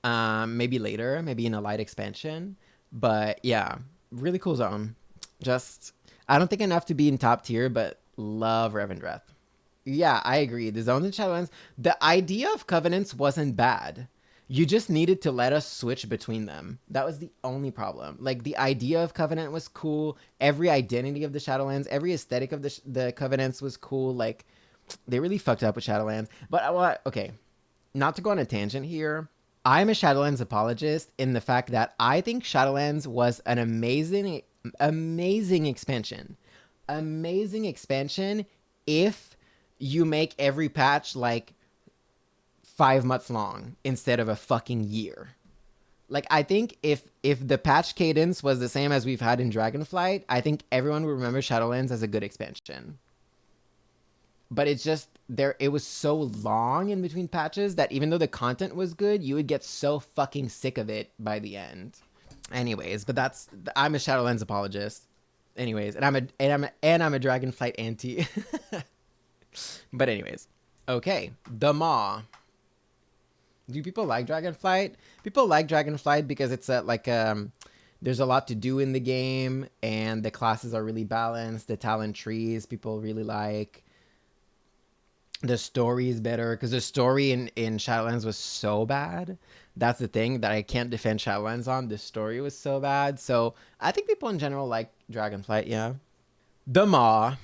Maybe later, maybe in a light expansion. But yeah, really cool zone. Just, I don't think enough to be in top tier, but love Revendreth. Yeah, I agree. The zones in Shadowlands, the idea of covenants wasn't bad. You just needed to let us switch between them. That was the only problem. Like, the idea of Covenant was cool. Every identity of the Shadowlands, every aesthetic of the Covenants was cool. Like, they really fucked up with Shadowlands. But, okay, not to go on a tangent here. I'm a Shadowlands apologist in the fact that I think Shadowlands was an amazing expansion. Amazing expansion if you make every patch, like, 5 months long instead of a fucking year. Like, I think if the patch cadence was the same as we've had in Dragonflight, I think everyone would remember Shadowlands as a good expansion. But it's just it was so long in between patches that even though the content was good, you would get so fucking sick of it by the end. Anyways, but I'm a Shadowlands apologist. Anyways, and I'm a Dragonflight anti. But anyways, okay, the Maw. Do people like Dragonflight? People like Dragonflight because it's there's a lot to do in the game and the classes are really balanced. The talent trees people really like. The story is better because the story in Shadowlands was so bad. That's the thing that I can't defend Shadowlands on. The story was so bad. So I think people in general like Dragonflight, yeah. The Maw.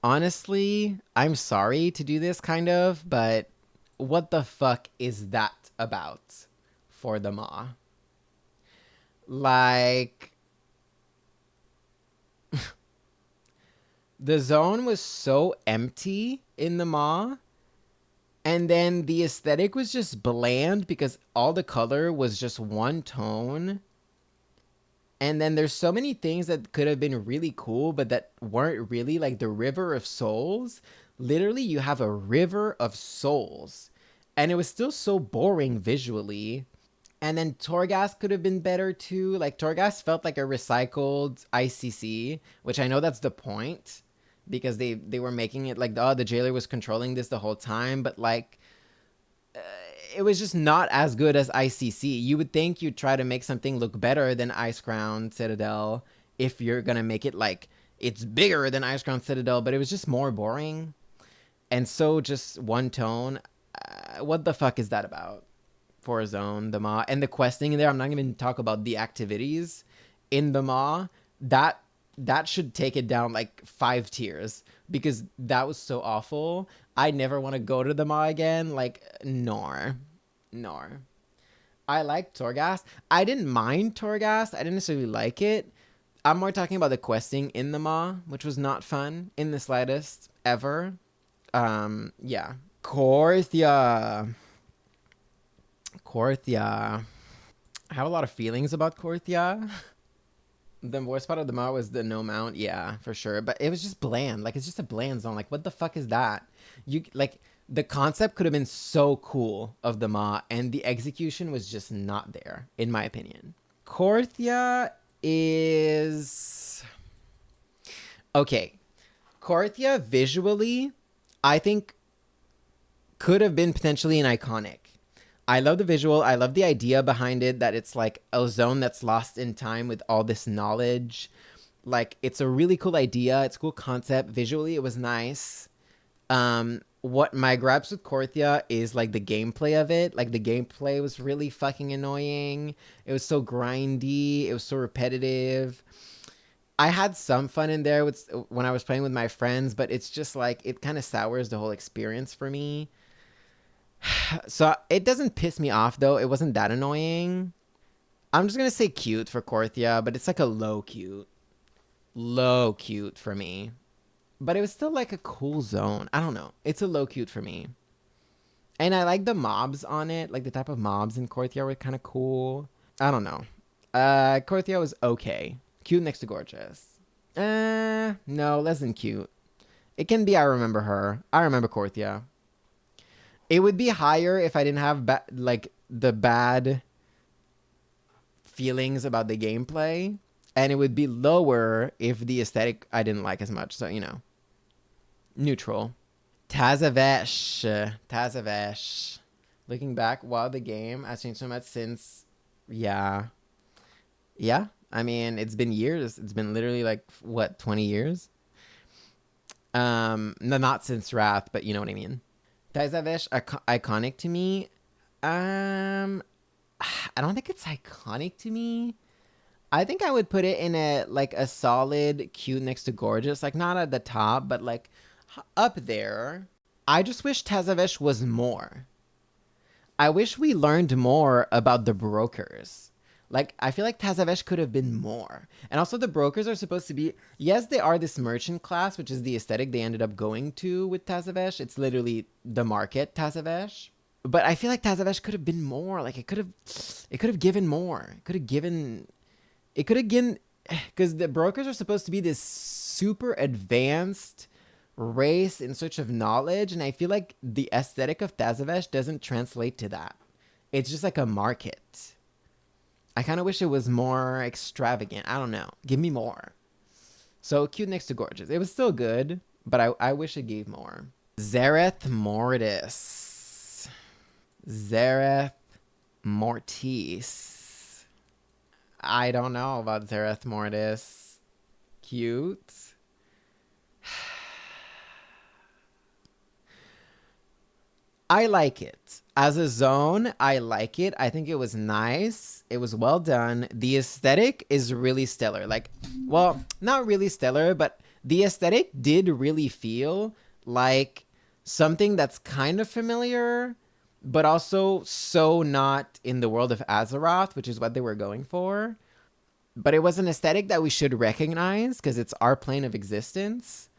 Honestly, I'm sorry to do this kind of, but what the fuck is that about for the Maw? Like, the zone was so empty in the Maw, and then the aesthetic was just bland because all the color was just one tone. And then there's so many things that could have been really cool, but that weren't really, like the River of Souls. Literally, you have a river of souls. And it was still so boring visually. And then Torghast could have been better too. Like, Torghast felt like a recycled ICC, which I know that's the point. Because they were making it like, oh, the jailer was controlling this the whole time. But, like, it was just not as good as ICC. You would think you'd try to make something look better than Ice Crown Citadel if you're going to make it like it's bigger than Ice Crown Citadel, but it was just more boring. And so just one tone. What the fuck is that about for a zone, the MOP? And the questing in there, I'm not even talk about the activities in the MOP. That should take it down like 5 tiers because that was so awful. I never want to go to the MOP again. Like, nor. I like Torghast. I didn't mind Torghast. I didn't necessarily like it. I'm more talking about the questing in the MOP, which was not fun in the slightest ever. Yeah. Korthia. I have a lot of feelings about Korthia. The worst part of the MOP was the no mount, yeah, for sure. But it was just bland. Like, it's just a bland zone. Like, what the fuck is that? You like the concept could have been so cool of the MOP, and the execution was just not there, in my opinion. Korthia is okay. Korthia visually, I think, could have been potentially an iconic. I love the visual. I love the idea behind it, that it's like a zone that's lost in time with all this knowledge. Like, it's a really cool idea. It's a cool concept. Visually, it was nice. What my gripes with Korthia is like the gameplay of it. Like, the gameplay was really fucking annoying. It was so grindy. It was so repetitive. I had some fun in there when I was playing with my friends, but it's just like, it kind of sours the whole experience for me. So it doesn't piss me off, though. It wasn't that annoying. I'm just going to say cute for Korthia, but it's like a low cute. Low cute for me. But it was still like a cool zone. I don't know. It's a low cute for me. And I like the mobs on it. Like, the type of mobs in Korthia were kind of cool. I don't know. Korthia was okay. Cute next to gorgeous. No, less than cute. It can be I remember her. I remember Korthia. It would be higher if I didn't have the bad feelings about the gameplay. And it would be lower if the aesthetic I didn't like as much. So, you know. Neutral. Tazavesh. Looking back, wow, the game has changed so much since... Yeah. I mean, it's been years. It's been literally like, what, 20 years? No, not since Wrath, but you know what I mean. Tazavesh, iconic to me. I don't think it's iconic to me. I think I would put it in a solid cute next to gorgeous. Like, not at the top, but like up there. I just wish Tazavesh was more. I wish we learned more about the brokers. Like, I feel like Tazavesh could have been more. And also, the brokers are supposed to be... Yes, they are this merchant class, which is the aesthetic they ended up going to with Tazavesh. It's literally the market Tazavesh. But I feel like Tazavesh could have been more. Like, it could have given more. It could have given... Because the brokers are supposed to be this super advanced race in search of knowledge. And I feel like the aesthetic of Tazavesh doesn't translate to that. It's just like a market. I kind of wish it was more extravagant. I don't know. Give me more. So, cute next to gorgeous. It was still good, but I wish it gave more. Zereth Mortis. Zereth Mortis. I don't know about Zereth Mortis. Cute. I like it. As a zone, I like it. I think it was nice. It was well done. The aesthetic is really stellar. Like, well, not really stellar, but the aesthetic did really feel like something that's kind of familiar, but also so not in the world of Azeroth, which is what they were going for. But it was an aesthetic that we should recognize because it's our plane of existence.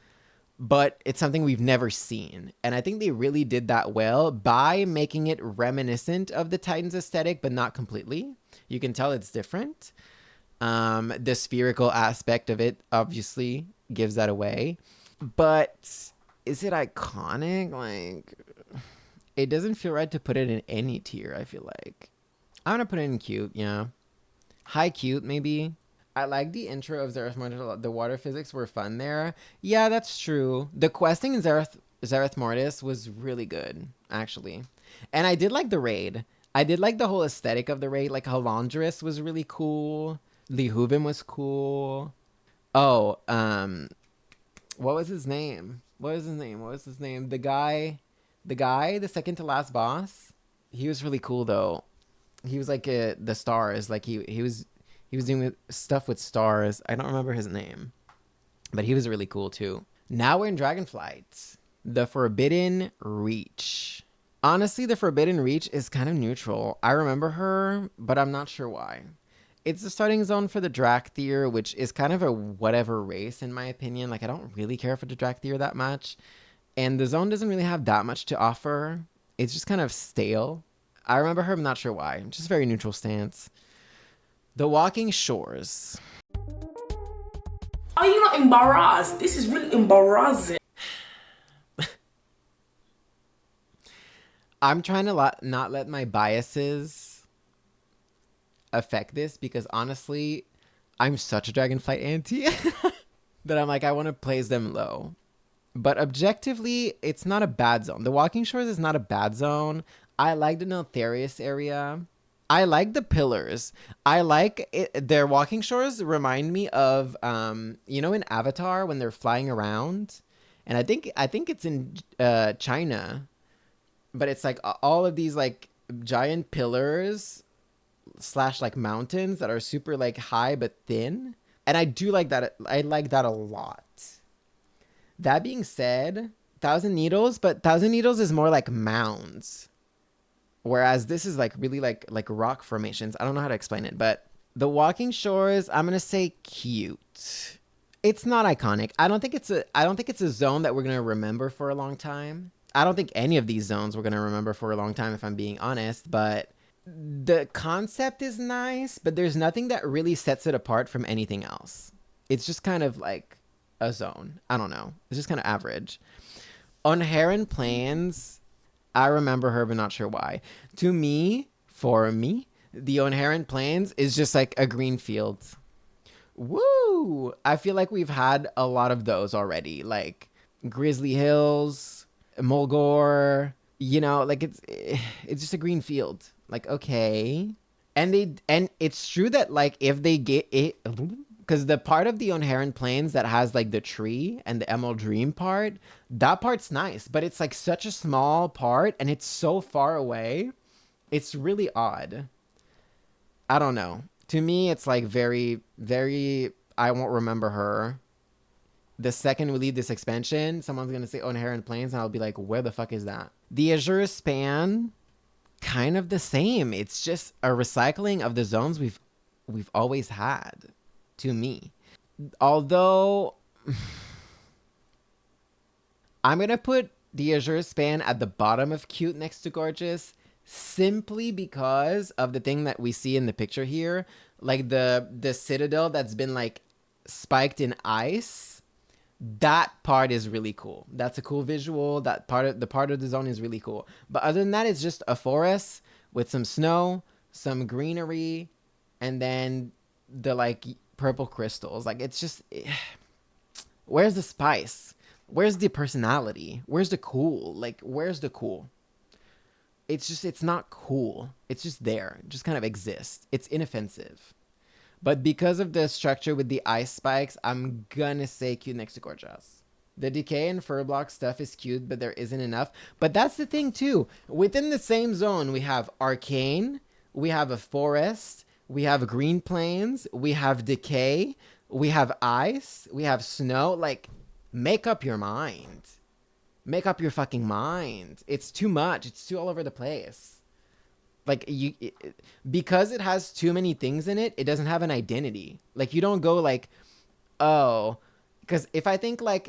But it's something we've never seen. And I think they really did that well by making it reminiscent of the Titans aesthetic, but not completely. You can tell it's different. The spherical aspect of it obviously gives that away. But Is it iconic? Like, it doesn't feel right to put it in any tier, I feel like. I'm gonna put it in cute, yeah. High cute, maybe. I like the intro of Zareth Mortis a lot. The water physics were fun there. Yeah, that's true. The questing in Zareth Mortis was really good, actually. And I did like the raid. I did like the whole aesthetic of the raid. Like, Halandris was really cool. Lihuvim was cool. Oh, what was his name? The guy, the second to last boss. He was really cool, though. He was like the stars. Like, he was doing stuff with stars. I don't remember his name, but he was really cool too. Now we're in Dragonflight. The Forbidden Reach. Honestly, the Forbidden Reach is kind of neutral. I remember her, but I'm not sure why. It's the starting zone for the Drakthir, which is kind of a whatever race in my opinion. Like, I don't really care for the Drakthir that much. And the zone doesn't really have that much to offer. It's just kind of stale. I remember her, I'm not sure why. Just very neutral stance. The Walking Shores. Are you not embarrassed? This is really embarrassing. I'm trying to not let my biases affect this because honestly, I'm such a Dragonflight anti that I'm like, I want to place them low. But objectively, it's not a bad zone. The Walking Shores is not a bad zone. I like the Neltharius area. I like the pillars. I like it. Their Walking Shores remind me of, in Avatar when they're flying around. And I think it's in China. But it's like all of these like giant pillars / like mountains that are super like high but thin. And I do like that. I like that a lot. That being said, Thousand Needles, but Thousand Needles is more like mounds. Whereas this is like really like rock formations. I don't know how to explain it, but the Walking Shores, I'm going to say cute. It's not iconic. I don't think it's a zone that we're going to remember for a long time. I don't think any of these zones we're going to remember for a long time, if I'm being honest, but the concept is nice, but there's nothing that really sets it apart from anything else. It's just kind of like a zone. I don't know. It's just kind of average. On Heron Plains, I remember her, but not sure why. For me, the Inherent Plains is just like a green field. Woo! I feel like we've had a lot of those already. Like Grizzly Hills, Mulgore, like it's just a green field. Like, okay. And it's true that like if they get it, because the part of the Inherent Plains that has like the tree and the Emerald Dream part, that part's nice, but it's like such a small part and it's so far away. It's really odd. I don't know. To me, it's like very, very, I won't remember her. The second we leave this expansion, someone's going to say Inherent Plains and I'll be like, where the fuck is that? The Azure Span, kind of the same. It's just a recycling of the zones we've always had, to me. Although I'm going to put the Azure Span at the bottom of cute next to gorgeous, simply because of the thing that we see in the picture here. Like the citadel that's been like spiked in ice. That part is really cool. That's a cool visual. That part of the zone is really cool. But other than that, it's just a forest with some snow, some greenery, and then the like purple crystals. Like, it's just, where's the spice? Where's the personality? Where's the cool? Like, where's the cool? It's not cool. It's just there. It just kind of exists. It's inoffensive. But because of the structure with the ice spikes, I'm gonna say cute next to gorgeous. The decay and fur block stuff is cute, but there isn't enough. But that's the thing too. Within the same zone, we have arcane, we have a forest, we have green plains, we have decay, we have ice, we have snow. Like, make up your mind. Make up your fucking mind. It's too much. It's too all over the place. Like, because it has too many things in it, it doesn't have an identity. Like, you don't go like, oh, because if I think like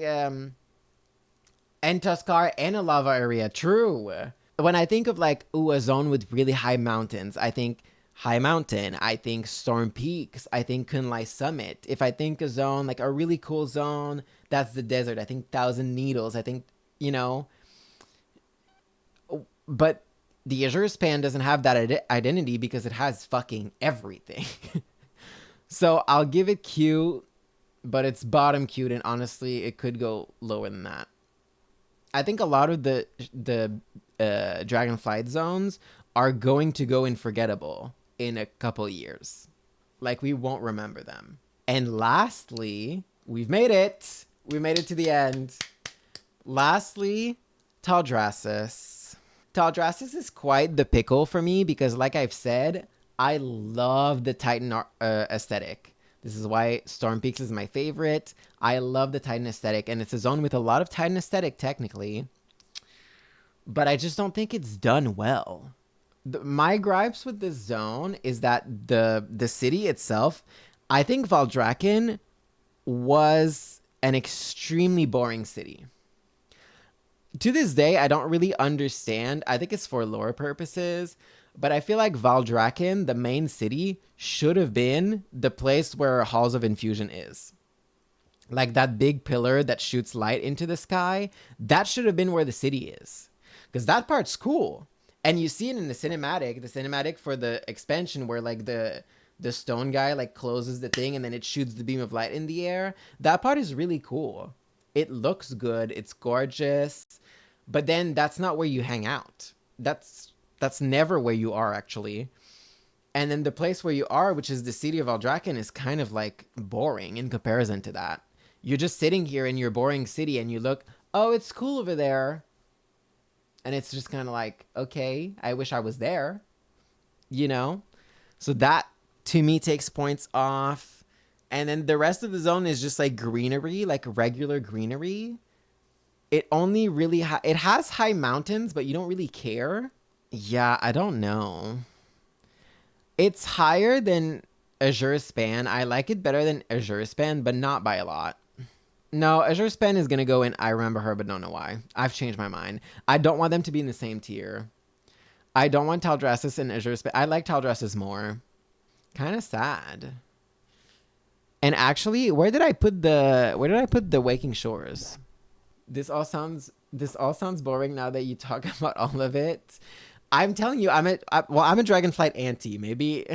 Entuskar and a lava area, true. When I think of like, ooh, a zone with really high mountains, I think High Mountain, I think Storm Peaks, I think Kunlai Summit. If I think a zone, like a really cool zone, that's the desert. I think Thousand Needles, I think you know. But the Azure Span doesn't have that identity because it has fucking everything. So I'll give it cute, but it's bottom cute, and honestly, it could go lower than that. I think a lot of the Dragonflight Zones are going to go in forgettable in a couple years. Like, we won't remember them. And lastly, we've made it. We made it to the end. Lastly, Teldrassus. Teldrassus is quite the pickle for me because, like I've said, I love the Titan aesthetic. This is why Storm Peaks is my favorite. I love the Titan aesthetic, and it's a zone with a lot of Titan aesthetic, technically. But I just don't think it's done well. My gripes with this zone is that the city itself, I think Valdrakken was an extremely boring city. To this day, I don't really understand. I think it's for lore purposes, but I feel like Valdrakken, the main city, should have been the place where Halls of Infusion is. Like that big pillar that shoots light into the sky, that should have been where the city is. Because that part's cool. And you see it in the cinematic for the expansion where like the stone guy like closes the thing and then it shoots the beam of light in the air. That part is really cool. It looks good. It's gorgeous. But then that's not where you hang out. That's never where you are, actually. And then the place where you are, which is the city of Valdrakken, is kind of like boring in comparison to that. You're just sitting here in your boring city and you look, oh, it's cool over there. And it's just kind of like, okay, I wish I was there. You know? So that, to me, takes points off. And then the rest of the zone is just like greenery, like regular greenery. It only really it has high mountains, but you don't really care. Yeah, I don't know. It's higher than Azure Span. I like it better than Azure Span, but not by a lot. No, Azure Span is going to go in I Remember Her, but don't know why. I've changed my mind. I don't want them to be in the same tier. I don't want Teldrassus and Azure Span. I like Teldrassus more. Kind of sad. And actually, where did I put the Waking Shores? This all sounds boring now that you talk about all of it. I'm telling you, I'm a Dragonflight anti. Maybe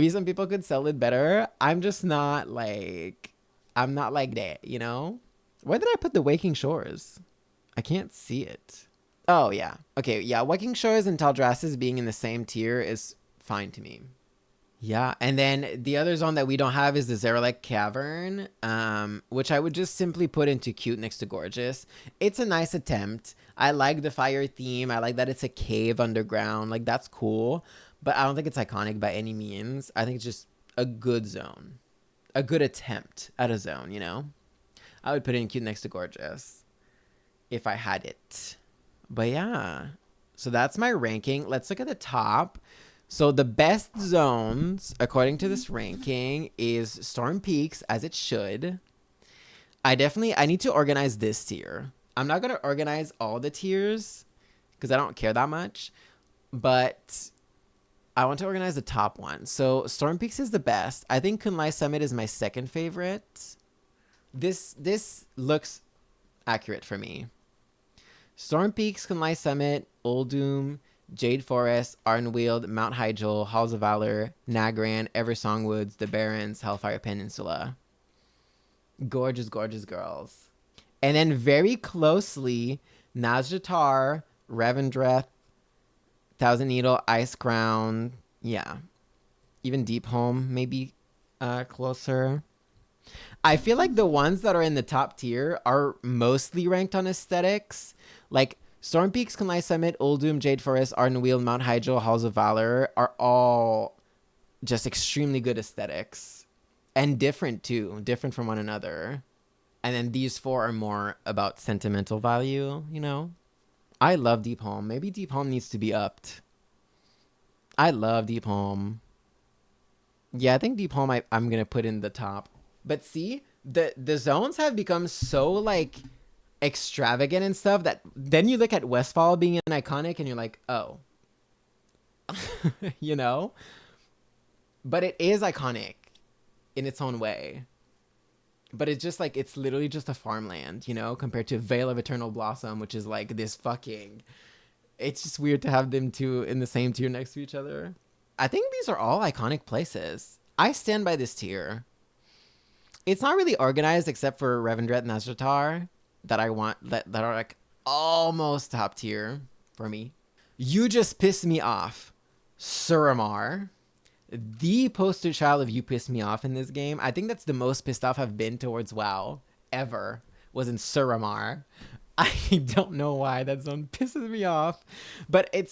some people could sell it better. I'm just not like, I'm not like that, you know? Where did I put the Waking Shores? I can't see it. Oh, yeah. Okay, yeah, Waking Shores and Teldrassus being in the same tier is fine to me. Yeah, and then the other zone that we don't have is the Zeralek Cavern, which I would just simply put into cute next to gorgeous. It's a nice attempt. I like the fire theme. I like that it's a cave underground. Like, that's cool. But I don't think it's iconic by any means. I think it's just a good zone. A good attempt at a zone, you know? I would put it in cute next to gorgeous if I had it. But yeah, so that's my ranking. Let's look at the top. So the best zones, according to this ranking, is Storm Peaks, as it should. I need to organize this tier. I'm not going to organize all the tiers because I don't care that much. But I want to organize the top one. So Storm Peaks is the best. I think Kunlai Summit is my second favorite. This looks accurate for me. Storm Peaks, Kunlai Summit, Uldum, Jade Forest, Ardenweald, Mount Hyjal, Halls of Valor, Nagran, Eversong Woods, The Barrens, Hellfire Peninsula. Gorgeous, gorgeous girls. And then very closely, Nazjatar, Revendreth, Thousand Needle, Ice Crown. Yeah. Even Deep Home maybe closer. I feel like the ones that are in the top tier are mostly ranked on aesthetics. Like, Storm Peaks, Kunlai Summit, Uldum, Jade Forest, Ardenweald, Mount Hyjal, Halls of Valor are all just extremely good aesthetics. And different, too. Different from one another. And then these four are more about sentimental value, you know? I love Deep Home. Maybe Deep Home needs to be upped. I love Deep Home. Yeah, I think Deep Home I'm going to put in the top. But see, the zones have become so, like, extravagant and stuff that then you look at Westfall being an iconic and you're like, oh. You know? But it is iconic in its own way. But it's just like, it's literally just a farmland, you know, compared to Vale of Eternal Blossom, which is like this fucking, it's just weird to have them two in the same tier next to each other. I think these are all iconic places. I stand by this tier. It's not really organized except for Revendreth and Nazjatar that I want, that are like almost top tier for me. You just pissed me off. Suramar. The poster child of you pissed me off in this game. I think that's the most pissed off I've been towards WoW ever, was in Suramar. I don't know why that zone pisses me off, but it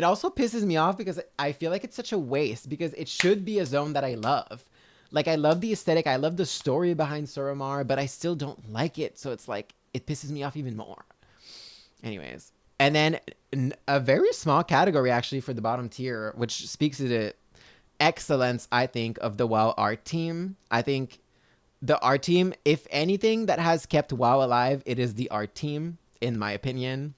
also pisses me off because I feel like it's such a waste, because it should be a zone that I love. Like, I love the aesthetic, I love the story behind Suramar, but I still don't like it, so it's like, it pisses me off even more. Anyways. And then a very small category, actually, for the bottom tier, which speaks to the excellence, I think, of the WoW art team. I think the art team, if anything that has kept WoW alive, it is the art team, in my opinion.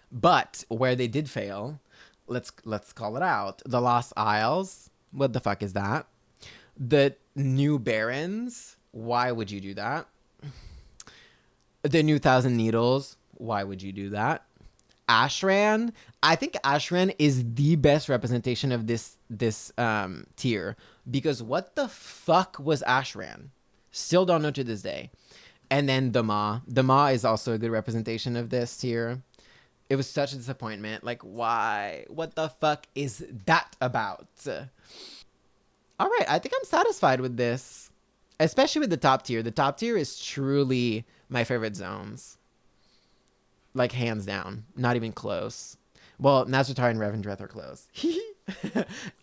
But where they did fail, let's call it out. The Lost Isles, what the fuck is that? The New Barrens, why would you do that? The New Thousand Needles, why would you do that? Ashran, I think Ashran is the best representation of this tier, because what the fuck was Ashran? Still don't know to this day. And then the Maw is also a good representation of this tier. It was such a disappointment. Like, why? What the fuck is that about? All right, I think I'm satisfied with this, especially with the top tier. The top tier is truly my favorite zones. Like, hands down, not even close. Well, Nazjatar and Revendreth are close.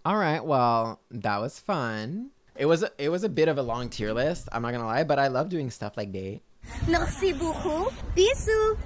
All right, well, that was fun. It was a bit of a long tier list, I'm not gonna lie, but I love doing stuff like that. Merci beaucoup. Bisous.